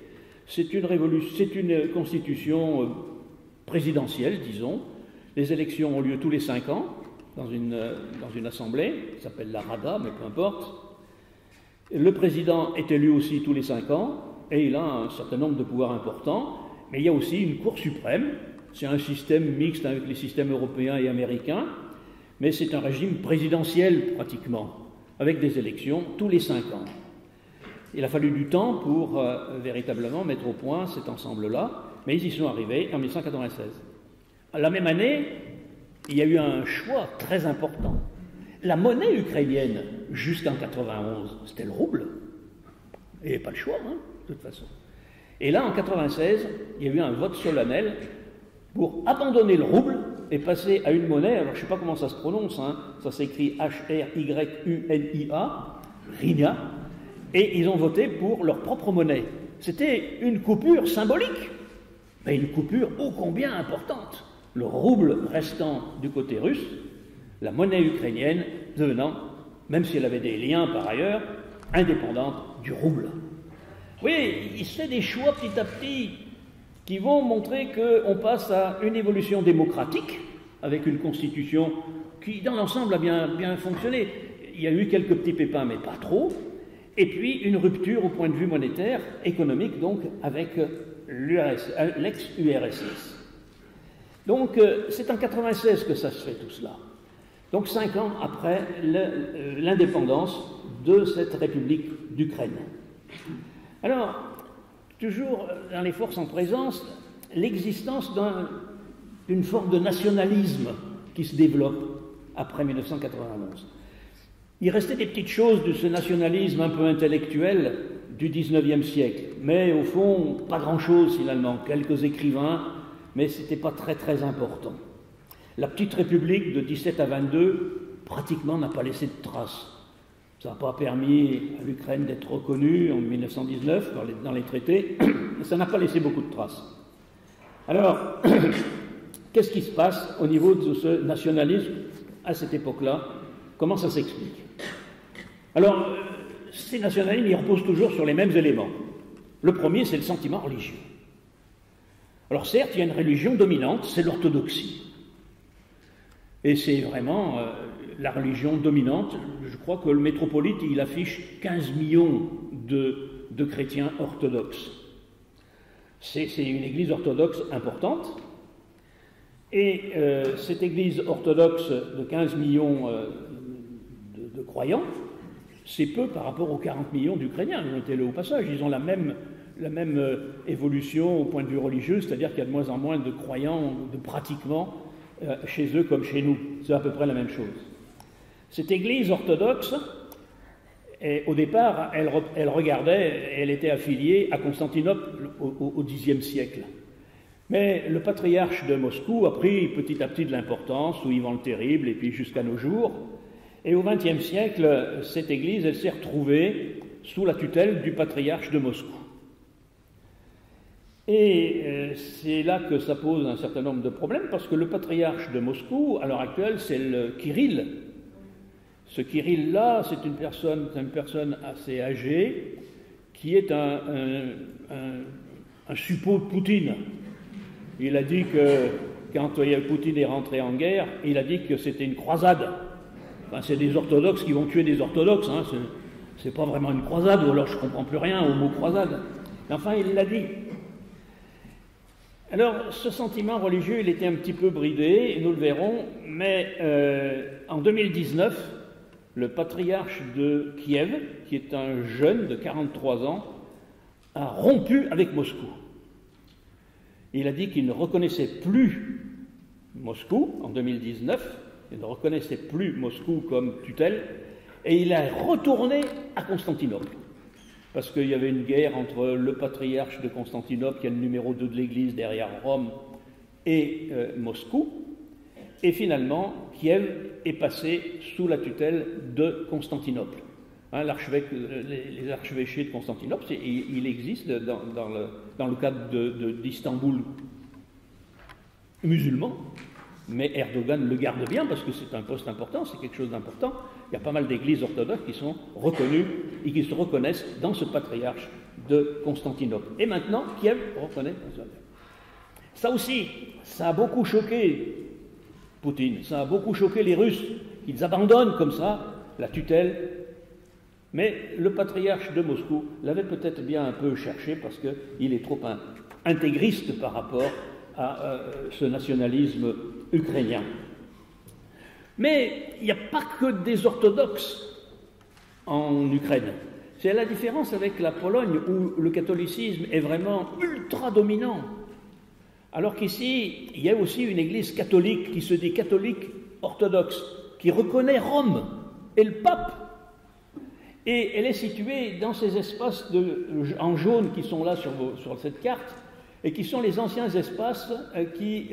C'est une constitution présidentielle, disons. Les élections ont lieu tous les 5 ans dans une assemblée, qui s'appelle la Rada, mais peu importe. Le président est élu aussi tous les 5 ans, et il a un certain nombre de pouvoirs importants, mais il y a aussi une Cour suprême. C'est un système mixte avec les systèmes européens et américains, mais c'est un régime présidentiel pratiquement, avec des élections tous les 5 ans. Il a fallu du temps pour véritablement mettre au point cet ensemble-là, mais ils y sont arrivés en 1996. La même année, il y a eu un choix très important. La monnaie ukrainienne, jusqu'en 1991, c'était le rouble. Il n'y avait pas le choix, de toute façon. Et là, en 1996, il y a eu un vote solennel pour abandonner le rouble et passer à une monnaie, alors je ne sais pas comment ça se prononce, ça s'écrit H-R-Y-U-N-I-A, Hryvnia, et ils ont voté pour leur propre monnaie. C'était une coupure symbolique, mais une coupure ô combien importante. Le rouble restant du côté russe, la monnaie ukrainienne devenant, même si elle avait des liens par ailleurs, indépendante du rouble. Oui, il se fait des choix petit à petit qui vont montrer qu'on passe à une évolution démocratique avec une constitution qui, dans l'ensemble, a bien fonctionné. Il y a eu quelques petits pépins, mais pas trop. Et puis, une rupture au point de vue monétaire, économique, donc, avec l'ex-URSS. Donc, c'est en 1996 que ça se fait tout cela. Donc, 5 ans après l'indépendance de cette République d'Ukraine. Alors, toujours dans les forces en présence, l'existence d'une forme de nationalisme qui se développe après 1991. Il restait des petites choses de ce nationalisme un peu intellectuel du XIXe siècle, mais au fond, pas grand-chose finalement, quelques écrivains, mais ce n'était pas très très important. La petite République de 17 à 22, pratiquement n'a pas laissé de traces. Ça n'a pas permis à l'Ukraine d'être reconnue en 1919 dans les traités, et ça n'a pas laissé beaucoup de traces. Alors, qu'est-ce qui se passe au niveau de ce nationalisme à cette époque-là? Comment ça s'explique? Alors, ces nationalismes, ils reposent toujours sur les mêmes éléments. Le premier, c'est le sentiment religieux. Alors certes, il y a une religion dominante, c'est l'orthodoxie. Et c'est vraiment la religion dominante. Je crois que le métropolite, il affiche 15 millions de chrétiens orthodoxes. C'est une église orthodoxe importante. Et cette église orthodoxe de 15 millions de croyants, c'est peu par rapport aux 40 millions d'Ukrainiens. Notez-le au passage, ils ont la même évolution au point de vue religieux, c'est-à-dire qu'il y a de moins en moins de croyants, de pratiquants chez eux comme chez nous. C'est à peu près la même chose. Cette église orthodoxe, au départ, elle était affiliée à Constantinople au Xe siècle. Mais le patriarche de Moscou a pris petit à petit de l'importance, sous Ivan le Terrible, et puis jusqu'à nos jours. Et au XXe siècle, cette église, elle s'est retrouvée sous la tutelle du patriarche de Moscou. Et c'est là que ça pose un certain nombre de problèmes, parce que le patriarche de Moscou, à l'heure actuelle, c'est le Kirill. Ce Kirill-là, c'est une personne assez âgée, qui est un suppôt de Poutine. Il a dit que, quand Poutine est rentré en guerre, il a dit que c'était une croisade. Enfin, c'est des orthodoxes qui vont tuer des orthodoxes, hein. C'est pas vraiment une croisade, ou alors je comprends plus rien au mot croisade. Mais enfin, il l'a dit. Alors, ce sentiment religieux, il était un petit peu bridé, et nous le verrons, mais en 2019, le patriarche de Kiev, qui est un jeune de 43 ans, a rompu avec Moscou. Il a dit qu'il ne reconnaissait plus Moscou en 2019, il ne reconnaissait plus Moscou comme tutelle, et il est retourné à Constantinople. Parce qu'il y avait une guerre entre le patriarche de Constantinople, qui est le numéro 2 de l'Église derrière Rome, et Moscou. Et finalement, Kiev est passé sous la tutelle de Constantinople. Hein, les archevêchés de Constantinople, il existe dans le cadre d'Istanbul musulman, mais Erdogan le garde bien parce que c'est un poste important, c'est quelque chose d'important. Il y a pas mal d'églises orthodoxes qui sont reconnues et qui se reconnaissent dans ce patriarche de Constantinople. Et maintenant, Kiev reconnaît ça aussi, ça a beaucoup choqué Poutine, ça a beaucoup choqué les Russes, qu'ils abandonnent comme ça la tutelle. Mais le patriarche de Moscou l'avait peut-être bien un peu cherché parce qu'il est trop intégriste par rapport à ce nationalisme ukrainien. Mais il n'y a pas que des orthodoxes en Ukraine. C'est la différence avec la Pologne où le catholicisme est vraiment ultra dominant. Alors qu'ici, il y a aussi une église catholique qui se dit catholique orthodoxe, qui reconnaît Rome et le pape. Et elle est située dans ces espaces en jaune qui sont là sur cette carte, et qui sont les anciens espaces qui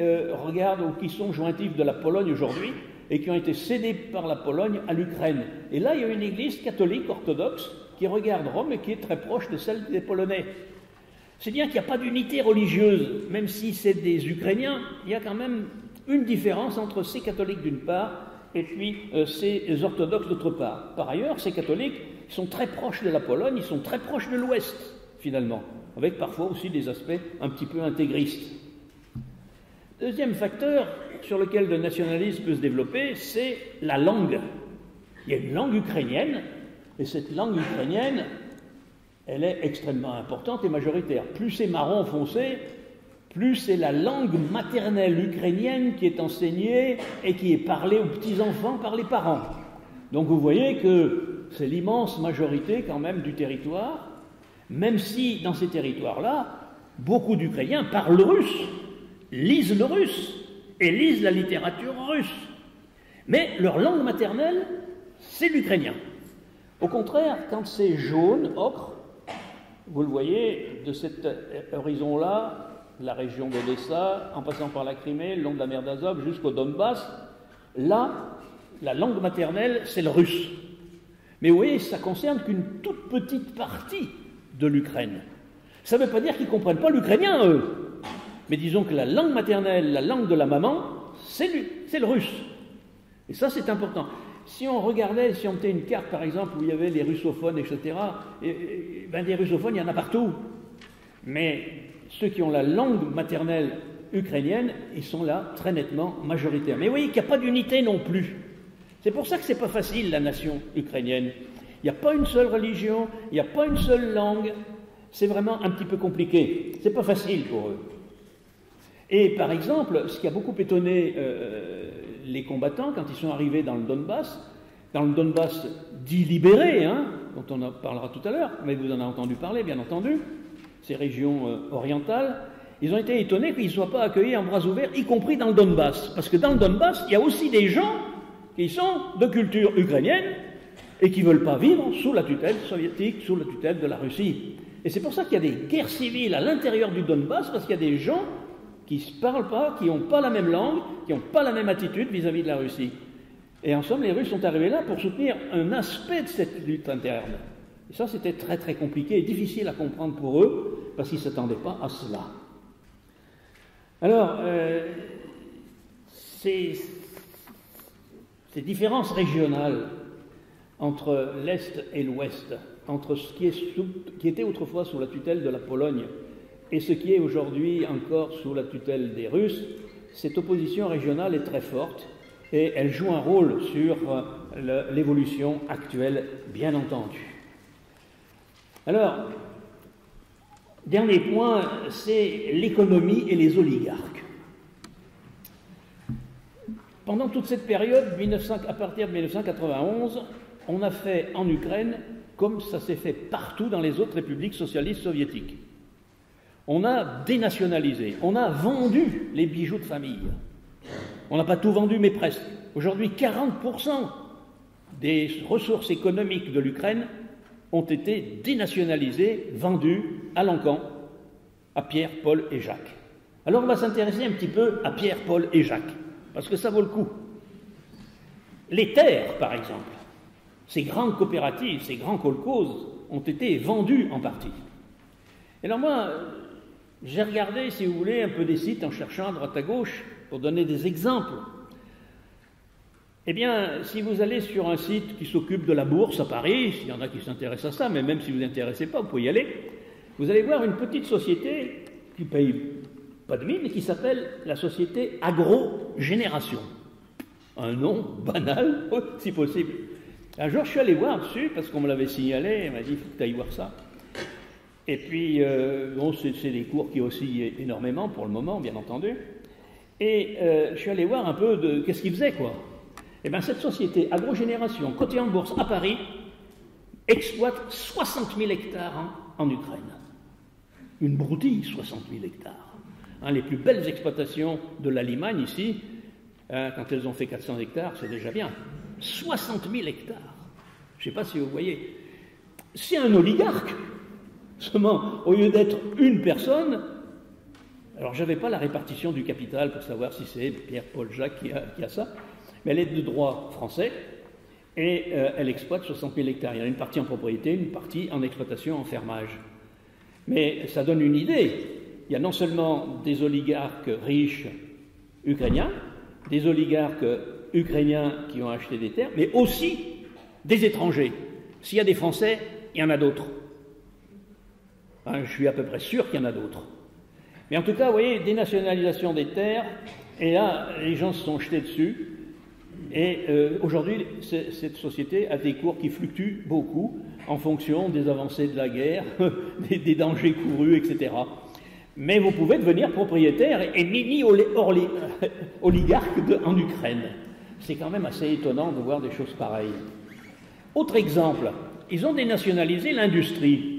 regardent ou qui sont jointifs de la Pologne aujourd'hui, et qui ont été cédés par la Pologne à l'Ukraine. Et là, il y a une église catholique orthodoxe qui regarde Rome et qui est très proche de celle des Polonais. C'est bien qu'il n'y a pas d'unité religieuse, même si c'est des Ukrainiens, il y a quand même une différence entre ces catholiques d'une part et puis ces orthodoxes d'autre part. Par ailleurs, ces catholiques sont très proches de la Pologne, ils sont très proches de l'Ouest, finalement, avec parfois aussi des aspects un petit peu intégristes. Deuxième facteur sur lequel le nationalisme peut se développer, c'est la langue. Il y a une langue ukrainienne, et cette langue ukrainienne, elle est extrêmement importante et majoritaire. Plus c'est marron foncé, plus c'est la langue maternelle ukrainienne qui est enseignée et qui est parlée aux petits-enfants par les parents. Donc vous voyez que c'est l'immense majorité quand même du territoire, même si dans ces territoires-là, beaucoup d'Ukrainiens parlent le russe, lisent le russe et lisent la littérature russe. Mais leur langue maternelle, c'est l'ukrainien. Au contraire, quand c'est jaune, ocre, vous le voyez, de cet horizon-là, la région d'Odessa, en passant par la Crimée, le long de la mer d'Azov, jusqu'au Donbass, là, la langue maternelle, c'est le russe. Mais vous voyez, ça ne concerne qu'une toute petite partie de l'Ukraine. Ça ne veut pas dire qu'ils ne comprennent pas l'ukrainien, eux. Mais disons que la langue maternelle, la langue de la maman, c'est le russe. Et ça, c'est important. Si on regardait, si on mettait une carte, par exemple, où il y avait les russophones, etc., des russophones, il y en a partout. Mais ceux qui ont la langue maternelle ukrainienne, ils sont là très nettement majoritaires. Mais vous voyez qu'il n'y a pas d'unité non plus. C'est pour ça que ce n'est pas facile, la nation ukrainienne. Il n'y a pas une seule religion, il n'y a pas une seule langue. C'est vraiment un petit peu compliqué. Ce n'est pas facile pour eux. Et par exemple, ce qui a beaucoup étonné les combattants quand ils sont arrivés dans le Donbass dit libéré, dont on en parlera tout à l'heure, mais vous en avez entendu parler, bien entendu, ces régions orientales, ils ont été étonnés qu'ils ne soient pas accueillis en bras ouverts, y compris dans le Donbass. Parce que dans le Donbass, il y a aussi des gens qui sont de culture ukrainienne et qui ne veulent pas vivre sous la tutelle soviétique, sous la tutelle de la Russie. Et c'est pour ça qu'il y a des guerres civiles à l'intérieur du Donbass, parce qu'il y a des gens qui ne se parlent pas, qui n'ont pas la même langue, qui n'ont pas la même attitude vis-à-vis de la Russie. Et en somme, les Russes sont arrivés là pour soutenir un aspect de cette lutte interne. Et ça, c'était très très compliqué et difficile à comprendre pour eux, parce qu'ils ne s'attendaient pas à cela. Alors, ces différences régionales entre l'Est et l'Ouest, entre ce qui était autrefois sous la tutelle de la Pologne et ce qui est aujourd'hui encore sous la tutelle des Russes, cette opposition régionale est très forte et elle joue un rôle sur l'évolution actuelle, bien entendu. Alors, dernier point, c'est l'économie et les oligarques. Pendant toute cette période, à partir de 1991, on a fait en Ukraine comme ça s'est fait partout dans les autres républiques socialistes soviétiques. On a dénationalisé, on a vendu les bijoux de famille. On n'a pas tout vendu, mais presque. Aujourd'hui, 40% des ressources économiques de l'Ukraine ont été dénationalisées, vendues à l'encan, à Pierre, Paul et Jacques. Alors on va s'intéresser un petit peu à Pierre, Paul et Jacques, parce que ça vaut le coup. Les terres, par exemple, ces grandes coopératives, ces grands kolkhozes ont été vendus en partie. Et alors moi, j'ai regardé, si vous voulez, un peu des sites en cherchant à droite à gauche pour donner des exemples. Eh bien, si vous allez sur un site qui s'occupe de la bourse à Paris, s'il y en a qui s'intéressent à ça, mais même si vous ne vous intéressez pas, vous pouvez y aller, vous allez voir une petite société qui ne paye pas de mine, mais qui s'appelle la société Agrogénération. Un nom banal, si possible. Un jour, je suis allé voir dessus, parce qu'on me l'avait signalé, il m'a dit, il faut que tu ailles voir ça. Et puis, bon, c'est des cours qui oscillent énormément pour le moment, bien entendu. Et je suis allé voir un peu de qu'est-ce qu'ils faisaient, quoi. Eh bien, cette société Agrogénération, cotée en bourse à Paris, exploite 60 000 hectares en Ukraine. Une broutille, 60 000 hectares. Les plus belles exploitations de la Limagne, ici, quand elles ont fait 400 hectares, c'est déjà bien. 60 000 hectares. Je ne sais pas si vous voyez. C'est un oligarque. Seulement, au lieu d'être une personne, alors je n'avais pas la répartition du capital pour savoir si c'est Pierre, Paul, Jacques qui a ça, mais elle est de droit français et elle exploite 60 000 hectares. Il y a une partie en propriété, une partie en exploitation, en fermage. Mais ça donne une idée. Il y a non seulement des oligarques riches ukrainiens, des oligarques ukrainiens qui ont acheté des terres, mais aussi des étrangers. S'il y a des Français, il y en a d'autres. Je suis à peu près sûr qu'il y en a d'autres. Mais en tout cas, vous voyez, dénationalisation des terres, et là, les gens se sont jetés dessus. Et aujourd'hui, cette société a des cours qui fluctuent beaucoup en fonction des avancées de la guerre, des dangers courus, etc. Mais vous pouvez devenir propriétaire et mini-oligarque en Ukraine. C'est quand même assez étonnant de voir des choses pareilles. Autre exemple, ils ont dénationalisé l'industrie.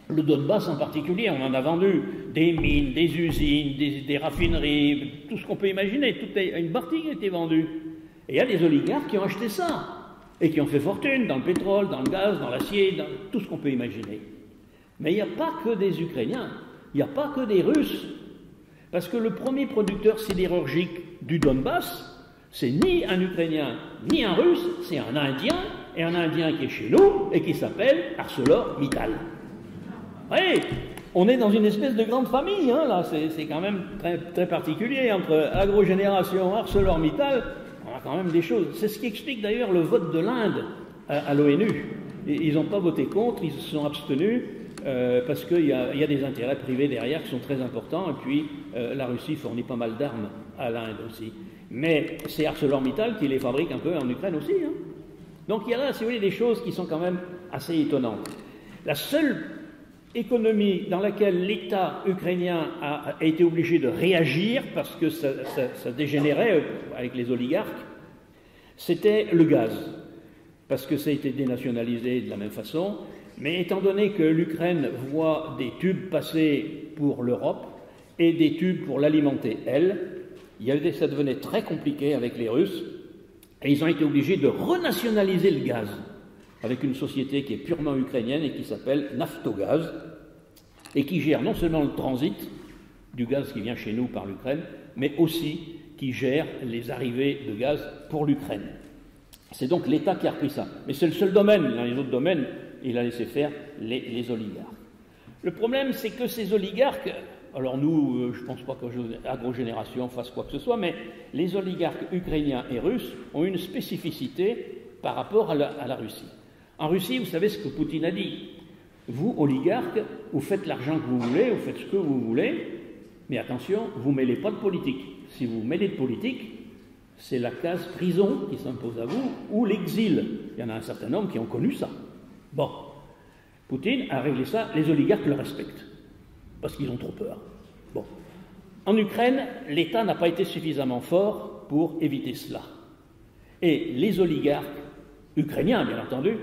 Le Donbass en particulier, on en a vendu des mines, des usines, des raffineries, tout ce qu'on peut imaginer. Une partie qui a été vendue. Et il y a des oligarques qui ont acheté ça et qui ont fait fortune dans le pétrole, dans le gaz, dans l'acier, dans tout ce qu'on peut imaginer. Mais il n'y a pas que des Ukrainiens, il n'y a pas que des Russes. Parce que le premier producteur sidérurgique du Donbass, c'est ni un Ukrainien, ni un Russe, c'est un Indien et un Indien qui est chez nous et qui s'appelle ArcelorMittal. Oui, on est dans une espèce de grande famille, hein, là, c'est quand même très, très particulier entre Agrogénération, ArcelorMittal, on a quand même des choses. C'est ce qui explique d'ailleurs le vote de l'Inde à l'ONU. Ils n'ont pas voté contre, ils se sont abstenus parce qu'il y a des intérêts privés derrière qui sont très importants, et puis la Russie fournit pas mal d'armes à l'Inde aussi. Mais c'est ArcelorMittal qui les fabrique un peu en Ukraine aussi. Hein. Donc il y a là, si vous voulez, des choses qui sont quand même assez étonnantes. La seule économie dans laquelle l'État ukrainien a été obligé de réagir parce que ça dégénérait avec les oligarques, c'était le gaz, parce que ça a été dénationalisé de la même façon. Mais étant donné que l'Ukraine voit des tubes passer pour l'Europe et des tubes pour l'alimenter, elle, ça devenait très compliqué avec les Russes, et ils ont été obligés de renationaliser le gaz avec une société qui est purement ukrainienne et qui s'appelle Naftogaz, et qui gère non seulement le transit du gaz qui vient chez nous par l'Ukraine, mais aussi qui gère les arrivées de gaz pour l'Ukraine. C'est donc l'État qui a repris ça. Mais c'est le seul domaine. Dans les autres domaines, il a laissé faire les oligarques. Le problème, c'est que ces oligarques, alors nous, je ne pense pas qu'Agrogénération fasse quoi que ce soit, mais les oligarques ukrainiens et russes ont une spécificité par rapport à la Russie. En Russie, vous savez ce que Poutine a dit. Vous, oligarques, vous faites l'argent que vous voulez, vous faites ce que vous voulez, mais attention, vous ne mêlez pas de politique. Si vous mêlez de politique, c'est la case prison qui s'impose à vous, ou l'exil. Il y en a un certain nombre qui ont connu ça. Bon, Poutine a réglé ça, les oligarques le respectent, parce qu'ils ont trop peur. Bon. En Ukraine, l'État n'a pas été suffisamment fort pour éviter cela. Et les oligarques, ukrainiens bien entendu,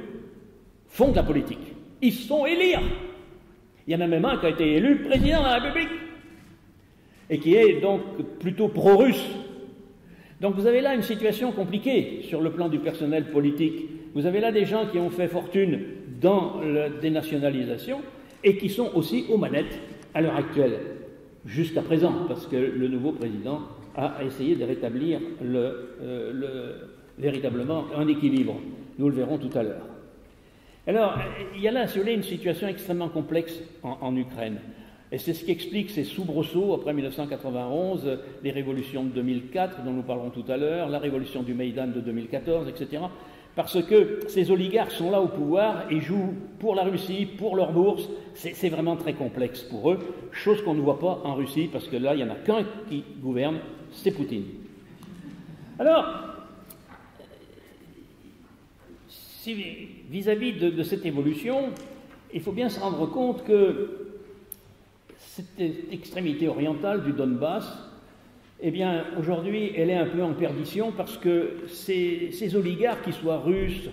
font de la politique. Ils se font élire. Il y en a même un qui a été élu président de la République, et qui est donc plutôt pro-russe. Donc vous avez là une situation compliquée sur le plan du personnel politique. Vous avez là des gens qui ont fait fortune dans la dénationalisation et qui sont aussi aux manettes à l'heure actuelle, jusqu'à présent, parce que le nouveau président a essayé de rétablir véritablement un équilibre. Nous le verrons tout à l'heure. Alors, il y a là, si vous voulez, une situation extrêmement complexe en Ukraine. Et c'est ce qui explique ces soubresauts après 1991, les révolutions de 2004 dont nous parlerons tout à l'heure, la révolution du Maïdan de 2014, etc. Parce que ces oligarques sont là au pouvoir et jouent pour la Russie, pour leur bourse. C'est vraiment très complexe pour eux, chose qu'on ne voit pas en Russie, parce que là, il n'y en a qu'un qui gouverne, c'est Poutine. Alors, vis-à-vis de cette évolution, il faut bien se rendre compte que cette extrémité orientale du Donbass, eh bien, aujourd'hui, elle est un peu en perdition parce que ces oligarques, qu'ils soient russes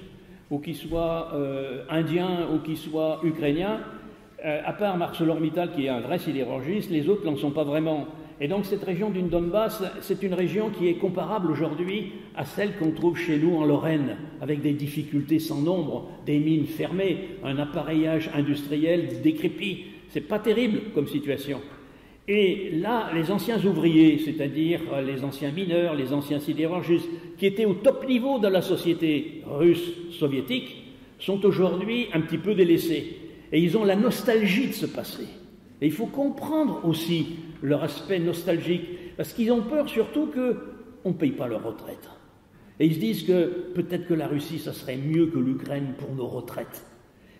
ou qu'ils soient indiens ou qu'ils soient ukrainiens, à part ArcelorMittal qui est un vrai sidérurgiste, les autres n'en sont pas vraiment. Et donc cette région du Donbass, c'est une région qui est comparable aujourd'hui à celle qu'on trouve chez nous en Lorraine, avec des difficultés sans nombre, des mines fermées, un appareillage industriel décrépit. C'est pas terrible comme situation. Et là, les anciens ouvriers, c'est-à-dire les anciens mineurs, les anciens sidérurgistes, qui étaient au top niveau de la société russe soviétique, sont aujourd'hui un petit peu délaissés. Et ils ont la nostalgie de ce passé. Et il faut comprendre aussi leur aspect nostalgique, parce qu'ils ont peur surtout qu'on ne paye pas leur retraite. Et ils se disent que peut-être que la Russie, ça serait mieux que l'Ukraine pour nos retraites.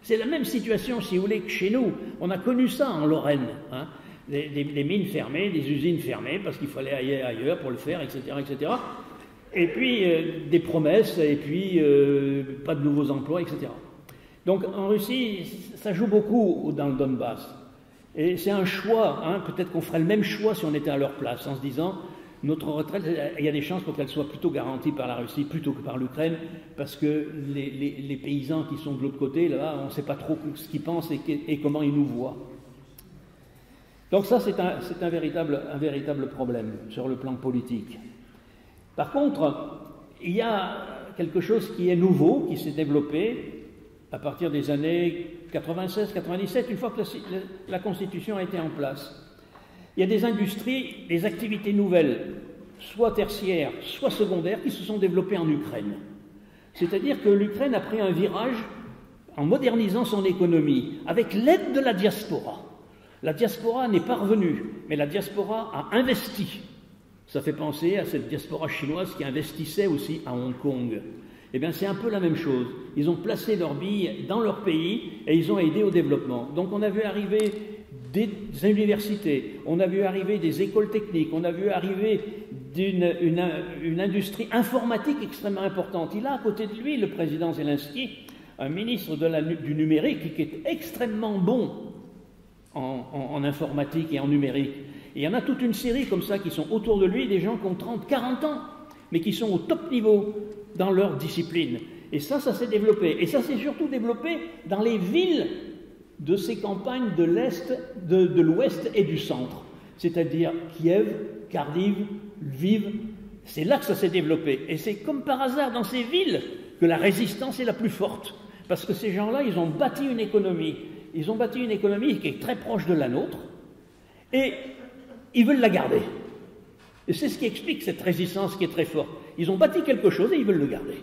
C'est la même situation, si vous voulez, que chez nous. On a connu ça en Lorraine, hein. Des mines fermées, des usines fermées, parce qu'il fallait aller ailleurs pour le faire, etc., etc. Et puis des promesses, et puis pas de nouveaux emplois, etc. Donc en Russie, ça joue beaucoup dans le Donbass. Et c'est un choix, hein. Peut-être qu'on ferait le même choix si on était à leur place, en se disant, notre retraite, il y a des chances pour qu'elle soit plutôt garantie par la Russie plutôt que par l'Ukraine, parce que les paysans qui sont de l'autre côté, là, on ne sait pas trop ce qu'ils pensent et comment ils nous voient. Donc ça, c'est un véritable problème sur le plan politique. Par contre, il y a quelque chose qui est nouveau, qui s'est développé à partir des années 96-97, une fois que la Constitution a été en place. Il y a des industries, des activités nouvelles, soit tertiaires, soit secondaires, qui se sont développées en Ukraine. C'est-à-dire que l'Ukraine a pris un virage en modernisant son économie, avec l'aide de la diaspora. La diaspora n'est pas revenue, mais la diaspora a investi. Ça fait penser à cette diaspora chinoise qui investissait aussi à Hong Kong. Eh bien, c'est un peu la même chose. Ils ont placé leurs billes dans leur pays et ils ont aidé au développement. Donc, on a vu arriver des universités, on a vu arriver des écoles techniques, on a vu arriver une industrie informatique extrêmement importante. Il a à côté de lui, le président Zelensky, un ministre du numérique qui est extrêmement bon en informatique et en numérique. Et il y en a toute une série comme ça qui sont autour de lui, des gens qui ont 30, 40 ans, mais qui sont au top niveau dans leur discipline. Et ça s'est développé. Et ça s'est surtout développé dans les villes de ces campagnes de l'Est, de l'Ouest et du Centre. C'est-à-dire Kiev, Kharkiv, Lviv. C'est là que ça s'est développé. Et c'est comme par hasard dans ces villes que la résistance est la plus forte. Parce que ces gens-là, ils ont bâti une économie. Ils ont bâti une économie qui est très proche de la nôtre. Et ils veulent la garder. Et c'est ce qui explique cette résistance qui est très forte. Ils ont bâti quelque chose et ils veulent le garder.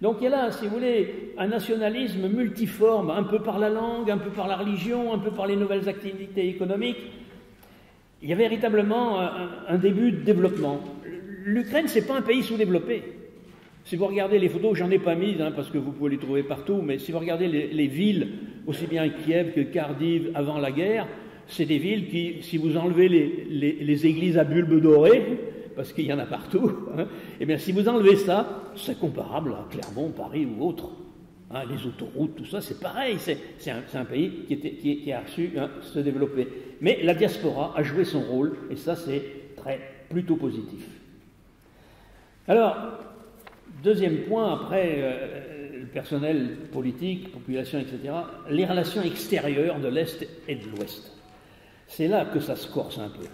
Donc il y a là, si vous voulez, un nationalisme multiforme, un peu par la langue, un peu par la religion, un peu par les nouvelles activités économiques. Il y a véritablement un début de développement. L'Ukraine, ce n'est pas un pays sous-développé. Si vous regardez les photos, j'en ai pas mises, parce que vous pouvez les trouver partout, mais si vous regardez les villes, aussi bien Kiev que Kharkiv avant la guerre, c'est des villes qui, si vous enlevez les églises à bulbes dorés, parce qu'il y en a partout, eh bien si vous enlevez ça, c'est comparable à Clermont, Paris ou autre. Les autoroutes, tout ça, c'est pareil. C'est un pays qui a su se développer. Mais la diaspora a joué son rôle, et ça, c'est plutôt positif. Alors, deuxième point, après le personnel politique, population, etc., les relations extérieures de l'Est et de l'Ouest. C'est là que ça se corse un peu.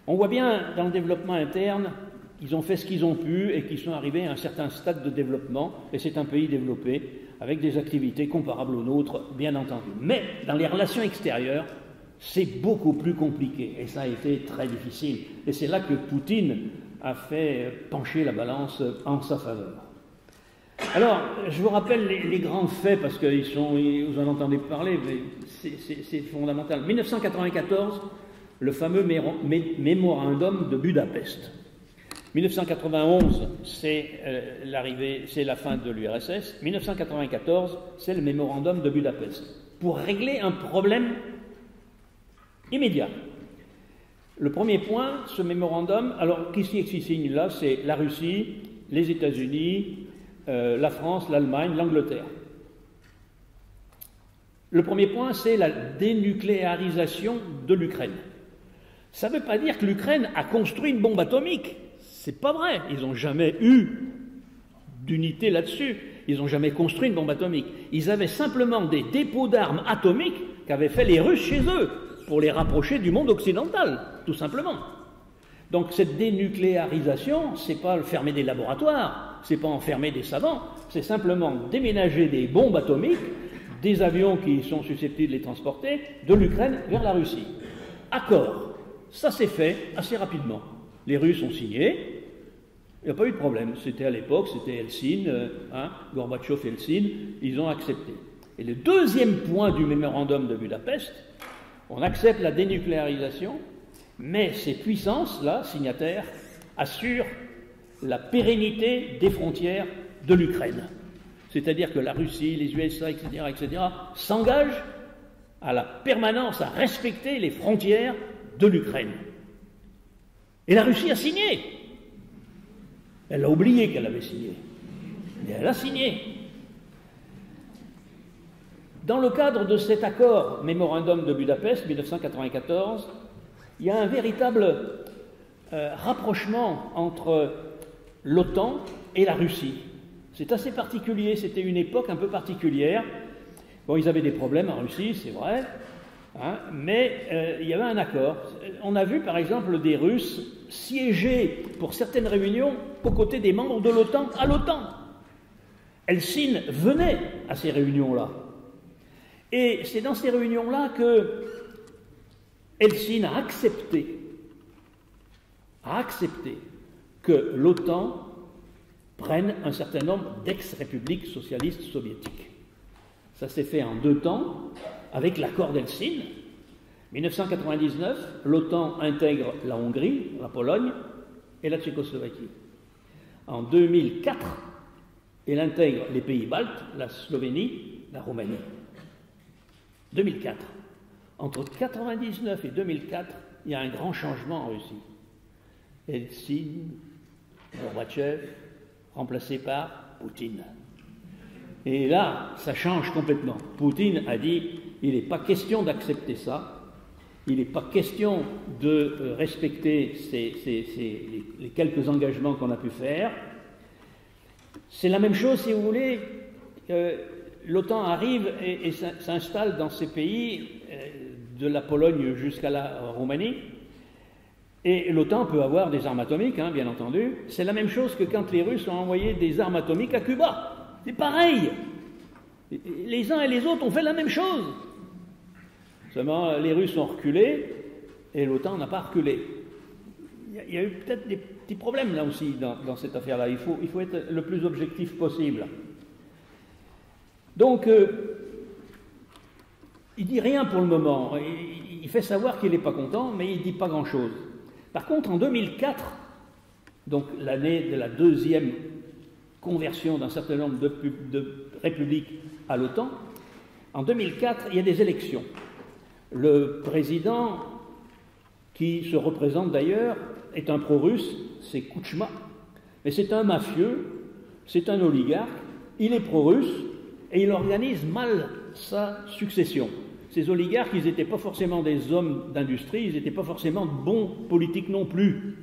On voit bien dans le développement interne, ils ont fait ce qu'ils ont pu et qu'ils sont arrivés à un certain stade de développement, et c'est un pays développé, avec des activités comparables aux nôtres, bien entendu. Mais dans les relations extérieures, c'est beaucoup plus compliqué, et ça a été très difficile. Et c'est là que Poutine a fait pencher la balance en sa faveur. Alors, je vous rappelle les grands faits, parce que vous en entendez parler, mais c'est fondamental. 1994, le fameux mémorandum de Budapest. 1991, c'est la fin de l'URSS. 1994, c'est le mémorandum de Budapest. Pour régler un problème immédiat. Le premier point, ce mémorandum, alors qui signe là, c'est la Russie, les États-Unis, la France, l'Allemagne, l'Angleterre. Le premier point, c'est la dénucléarisation de l'Ukraine. Ça ne veut pas dire que l'Ukraine a construit une bombe atomique. C'est pas vrai. Ils n'ont jamais eu d'unité là-dessus. Ils n'ont jamais construit une bombe atomique. Ils avaient simplement des dépôts d'armes atomiques qu'avaient fait les Russes chez eux pour les rapprocher du monde occidental, tout simplement. Donc cette dénucléarisation, c'est pas fermer des laboratoires, c'est pas enfermer des savants, c'est simplement déménager des bombes atomiques, des avions qui sont susceptibles de les transporter, de l'Ukraine vers la Russie. Accord. Ça s'est fait assez rapidement. Les Russes ont signé, il n'y a pas eu de problème. C'était à l'époque, c'était Helsinki, Gorbatchev et Helsinki, ils ont accepté. Et le deuxième point du mémorandum de Budapest, on accepte la dénucléarisation, mais ces puissances-là, signataires, assurent la pérennité des frontières de l'Ukraine. C'est-à-dire que la Russie, les USA, etc., s'engagent à la permanence, à respecter les frontières de l'Ukraine. Et la Russie a signé. Elle a oublié qu'elle avait signé. Mais elle a signé. Dans le cadre de cet accord, mémorandum de Budapest, 1994, il y a un véritable rapprochement entre l'OTAN et la Russie. C'est assez particulier, c'était une époque un peu particulière. Bon, ils avaient des problèmes en Russie, c'est vrai, mais il y avait un accord. On a vu par exemple des Russes siéger pour certaines réunions aux côtés des membres de l'OTAN à l'OTAN. Helsinki venait à ces réunions-là. Et c'est dans ces réunions-là que Helsinki a accepté que l'OTAN prennent un certain nombre d'ex-républiques socialistes soviétiques. Ça s'est fait en 2 temps, avec l'accord d'Helsinki. 1999, l'OTAN intègre la Hongrie, la Pologne et la Tchécoslovaquie. En 2004, elle intègre les pays baltes, la Slovénie, la Roumanie. 2004. Entre 1999 et 2004, il y a un grand changement en Russie. Helsinki, Gorbatchev, remplacé par Poutine. Et là, ça change complètement. Poutine a dit, il n'est pas question d'accepter ça, il n'est pas question de respecter les quelques engagements qu'on a pu faire. C'est la même chose, si vous voulez, l'OTAN arrive et s'installe dans ces pays, de la Pologne jusqu'à la Roumanie, et l'OTAN peut avoir des armes atomiques, hein, bien entendu. C'est la même chose que quand les Russes ont envoyé des armes atomiques à Cuba. C'est pareil. Les uns et les autres ont fait la même chose. Seulement, les Russes ont reculé et l'OTAN n'a pas reculé. Il y a eu peut-être des petits problèmes là aussi dans cette affaire-là. Il faut être le plus objectif possible. Donc, il ne dit rien pour le moment. Il fait savoir qu'il n'est pas content, mais il ne dit pas grand-chose. Par contre, en 2004, donc l'année de la 2e conversion d'un certain nombre de républiques à l'OTAN, en 2004, il y a des élections. Le président, qui se représente d'ailleurs, est un pro-russe, c'est Kouchma, mais c'est un mafieux, c'est un oligarque, il est pro-russe et il organise mal sa succession. Ces oligarques, ils n'étaient pas forcément des hommes d'industrie, ils n'étaient pas forcément de bons politiques non plus.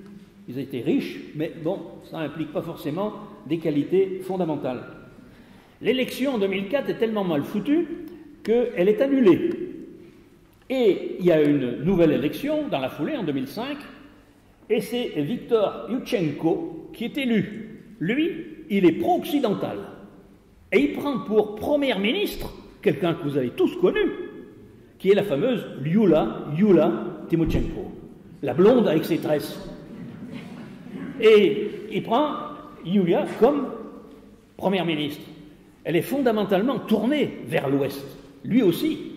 Ils étaient riches, mais bon, ça n'implique pas forcément des qualités fondamentales. L'élection en 2004 est tellement mal foutue qu'elle est annulée. Et il y a une nouvelle élection dans la foulée, en 2005, et c'est Viktor Yushchenko qui est élu. Lui, il est pro-occidental. Et il prend pour Premier ministre quelqu'un que vous avez tous connu, qui est la fameuse Yulia Tymoshenko, la blonde avec ses tresses. Et il prend Yulia comme Première ministre. Elle est fondamentalement tournée vers l'Ouest, lui aussi.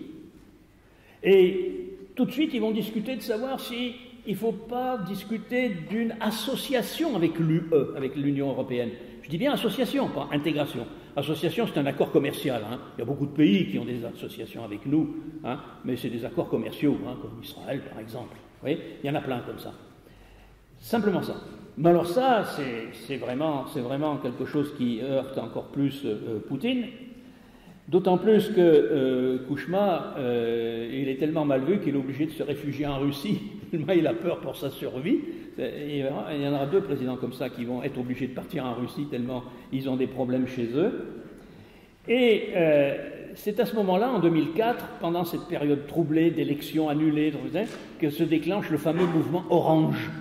Et tout de suite, ils vont discuter de savoir s'il ne faut pas discuter d'une association avec l'UE, avec l'Union européenne. Je dis bien association, pas intégration. Association, c'est un accord commercial. Hein. Il y a beaucoup de pays qui ont des associations avec nous, hein, mais c'est des accords commerciaux, hein, comme Israël par exemple. Vous voyez, il y en a plein comme ça. Simplement ça. Mais alors ça, c'est vraiment quelque chose qui heurte encore plus Poutine. D'autant plus que Kouchma, il est tellement mal vu qu'il est obligé de se réfugier en Russie. Il a peur pour sa survie. Il y en aura 2 présidents comme ça qui vont être obligés de partir en Russie tellement ils ont des problèmes chez eux. Et c'est à ce moment-là, en 2004, pendant cette période troublée d'élections annulées, que se déclenche le fameux mouvement Orange,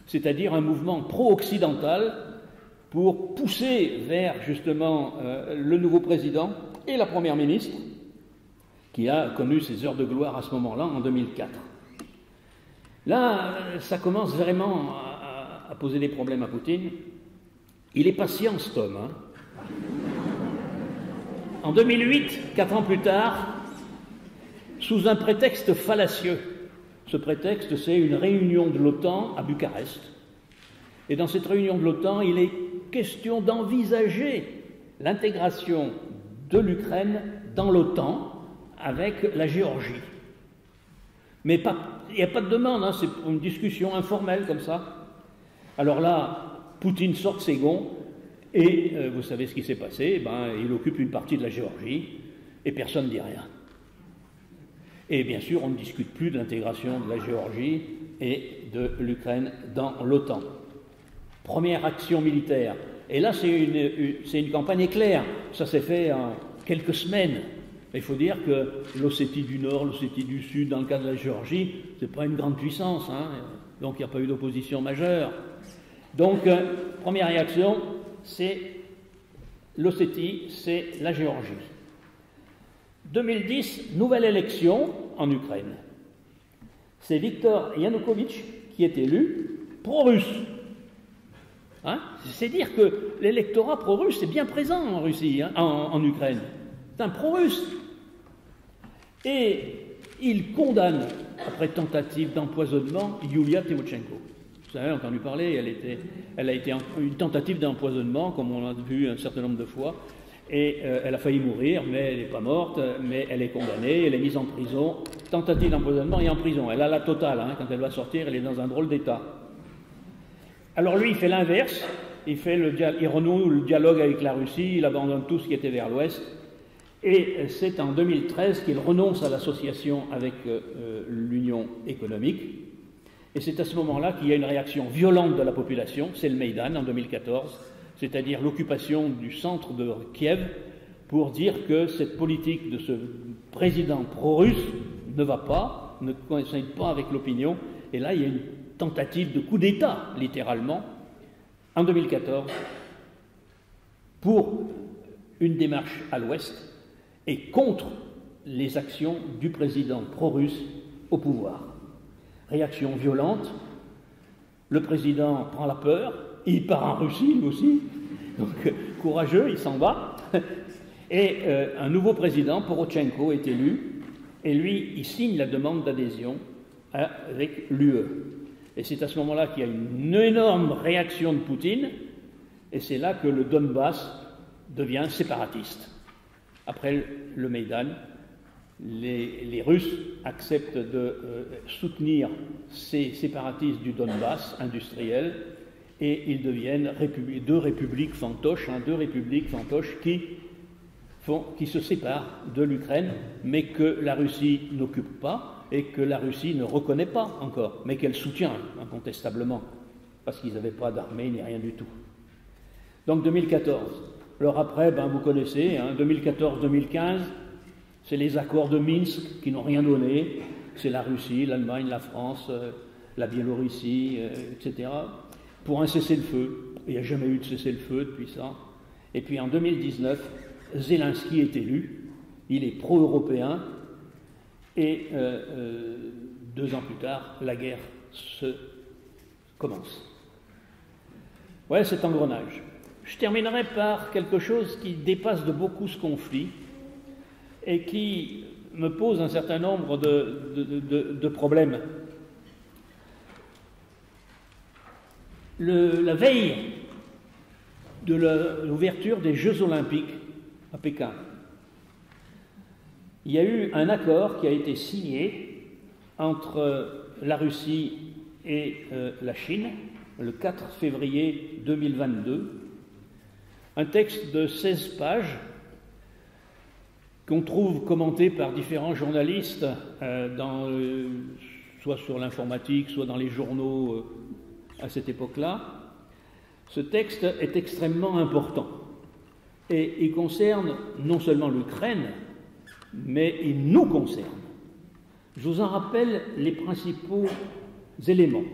c'est-à-dire un mouvement pro-occidental pour pousser vers justement le nouveau président et la première ministre, qui a connu ses heures de gloire à ce moment-là, en 2004. Là, ça commence vraiment à poser des problèmes à Poutine. Il est patient, cet homme. Hein. En 2008, 4 ans plus tard, sous un prétexte fallacieux, ce prétexte, c'est une réunion de l'OTAN à Bucarest. Et dans cette réunion de l'OTAN, il est question d'envisager l'intégration de l'Ukraine dans l'OTAN avec la Géorgie. Mais il n'y a pas de demande, hein, c'est une discussion informelle comme ça. Alors là, Poutine sort de ses gonds et vous savez ce qui s'est passé, il occupe une partie de la Géorgie et personne ne dit rien. Et bien sûr, on ne discute plus de l'intégration de la Géorgie et de l'Ukraine dans l'OTAN. Première action militaire. Et là, c'est une campagne éclair. Ça s'est fait en quelques semaines. Il faut dire que l'Ossétie du Nord, l'Ossétie du Sud, dans le cas de la Géorgie, ce n'est pas une grande puissance. Hein, donc il n'y a pas eu d'opposition majeure. Donc, première réaction, c'est l'Ossétie, c'est la Géorgie. 2010, nouvelle élection en Ukraine. C'est Viktor Yanukovych qui est élu pro-russe. Hein? C'est dire que l'électorat pro-russe est bien présent en Russie, hein, en Ukraine. C'est un pro-russe. Et il condamne, après tentative d'empoisonnement, Yulia Tymoshenko. Vous avez entendu parler, elle a été une tentative d'empoisonnement, comme on l'a vu un certain nombre de fois, et elle a failli mourir, mais elle n'est pas morte, mais elle est condamnée, elle est mise en prison, tentative d'empoisonnement et en prison. Elle a la totale, hein, quand elle va sortir, elle est dans un drôle d'état. Alors lui, il fait l'inverse, il renoue le dialogue avec la Russie, il abandonne tout ce qui était vers l'Ouest, et c'est en 2013 qu'il renonce à l'association avec l'Union économique. Et c'est à ce moment-là qu'il y a une réaction violente de la population, c'est le Maïdan en 2014, c'est-à-dire l'occupation du centre de Kiev, pour dire que cette politique de ce président pro-russe ne va pas, ne coïncide pas avec l'opinion. Et là, il y a une tentative de coup d'État, littéralement, en 2014, pour une démarche à l'Ouest et contre les actions du président pro-russe au pouvoir. Réaction violente, le président prend la peur, il part en Russie, lui aussi, donc courageux, il s'en va, et un nouveau président, Porochenko, est élu, et lui, il signe la demande d'adhésion avec l'UE. Et c'est à ce moment-là qu'il y a une énorme réaction de Poutine, et c'est là que le Donbass devient séparatiste. Après le Maïdan, les Russes acceptent de soutenir ces séparatistes du Donbass industriel, et ils deviennent deux républiques fantoches qui se séparent de l'Ukraine, mais que la Russie n'occupe pas et que la Russie ne reconnaît pas encore, mais qu'elle soutient incontestablement, parce qu'ils n'avaient pas d'armée ni rien du tout. Donc 2014. Alors après, vous connaissez, 2014-2015, c'est les accords de Minsk qui n'ont rien donné, c'est la Russie, l'Allemagne, la France, la Biélorussie, etc., pour un cessez-le-feu. Il n'y a jamais eu de cessez-le-feu depuis ça. Et puis en 2019, Zelensky est élu, il est pro-européen, et 2 ans plus tard, la guerre se commence. Ouais, cet engrenage. Je terminerai par quelque chose qui dépasse de beaucoup ce conflit et qui me pose un certain nombre de problèmes. La veille de l'ouverture des Jeux Olympiques à Pékin, il y a eu un accord qui a été signé entre la Russie et la Chine le 4 février 2022, un texte de 16 pages qu'on trouve commenté par différents journalistes, soit sur l'informatique, soit dans les journaux à cette époque-là. Ce texte est extrêmement important et il concerne non seulement l'Ukraine, mais il nous concerne. Je vous en rappelle les principaux éléments.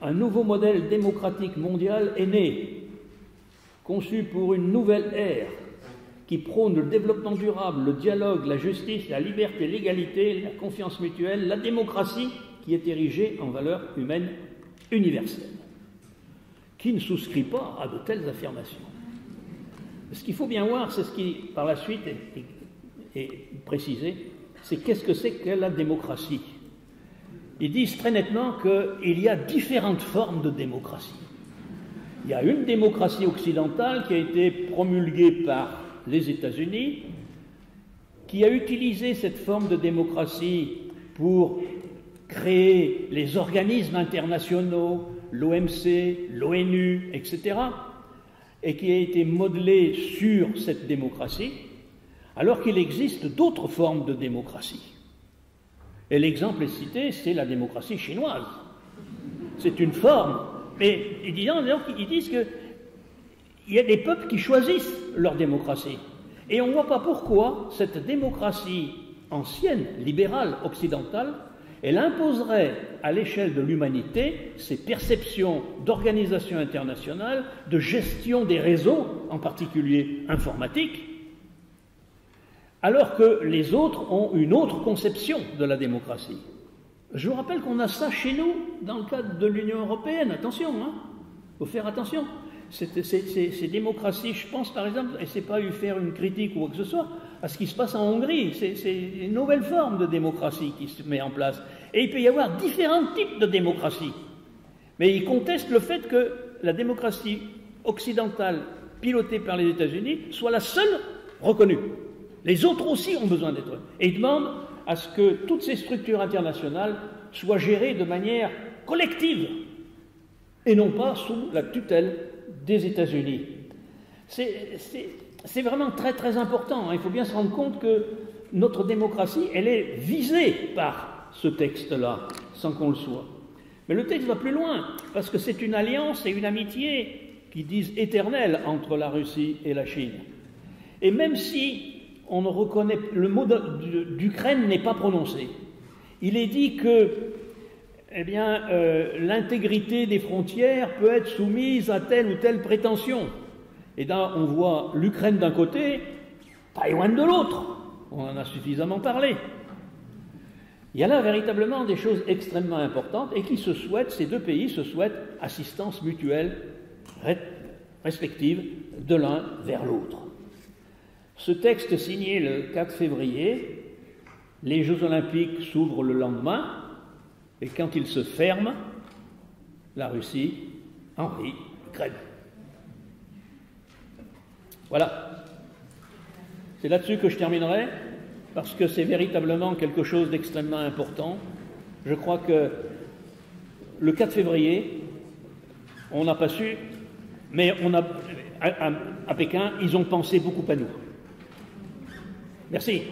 Un nouveau modèle démocratique mondial est né, conçu pour une nouvelle ère qui prône le développement durable, le dialogue, la justice, la liberté, l'égalité, la confiance mutuelle, la démocratie, qui est érigée en valeur humaine universelle. Qui ne souscrit pas à de telles affirmations? Ce qu'il faut bien voir, c'est ce qui, par la suite, est précisé, c'est qu'est-ce que c'est que la démocratie. Ils disent très nettement qu'il y a différentes formes de démocratie. Il y a une démocratie occidentale qui a été promulguée par les États-Unis, qui a utilisé cette forme de démocratie pour créer les organismes internationaux, l'OMC, l'ONU, etc., et qui a été modelée sur cette démocratie, alors qu'il existe d'autres formes de démocratie. Et l'exemple est cité, c'est la démocratie chinoise. C'est une forme, mais ils disent qu'il y a des peuples qui choisissent leur démocratie. Et on ne voit pas pourquoi cette démocratie ancienne, libérale, occidentale, elle imposerait à l'échelle de l'humanité ses perceptions d'organisation internationale, de gestion des réseaux, en particulier informatiques, alors que les autres ont une autre conception de la démocratie. Je vous rappelle qu'on a ça chez nous, dans le cadre de l'Union européenne. Attention, hein, faut faire attention. Ces démocraties, je pense par exemple, et c'est pas lui faire une critique ou quoi que ce soit, à ce qui se passe en Hongrie. C'est une nouvelle forme de démocratie qui se met en place. Et il peut y avoir différents types de démocratie. Mais il conteste le fait que la démocratie occidentale, pilotée par les États-Unis, soit la seule reconnue. Les autres aussi ont besoin d'être. Et il demande à ce que toutes ces structures internationales soient gérées de manière collective et non pas sous la tutelle des États-Unis. C'est vraiment très très important. Il faut bien se rendre compte que notre démocratie, elle est visée par ce texte-là, sans qu'on le soit. Mais le texte va plus loin, parce que c'est une alliance et une amitié qui disent éternelle entre la Russie et la Chine. Et même si on ne reconnaît, le mot d'Ukraine n'est pas prononcé, il est dit que l'intégrité des frontières peut être soumise à telle ou telle prétention. Et là, on voit l'Ukraine d'un côté, Taïwan de l'autre. On en a suffisamment parlé. Il y a là véritablement des choses extrêmement importantes et qui se souhaitent, ces deux pays se souhaitent assistance mutuelle respective de l'un vers l'autre. Ce texte signé le 4 février, les Jeux Olympiques s'ouvrent le lendemain, et quand ils se ferment, la Russie envahit l'Ukraine. Voilà. C'est là-dessus que je terminerai, parce que c'est véritablement quelque chose d'extrêmement important. Je crois que le 4 février, on n'a pas su, mais à Pékin, ils ont pensé beaucoup à nous. Merci.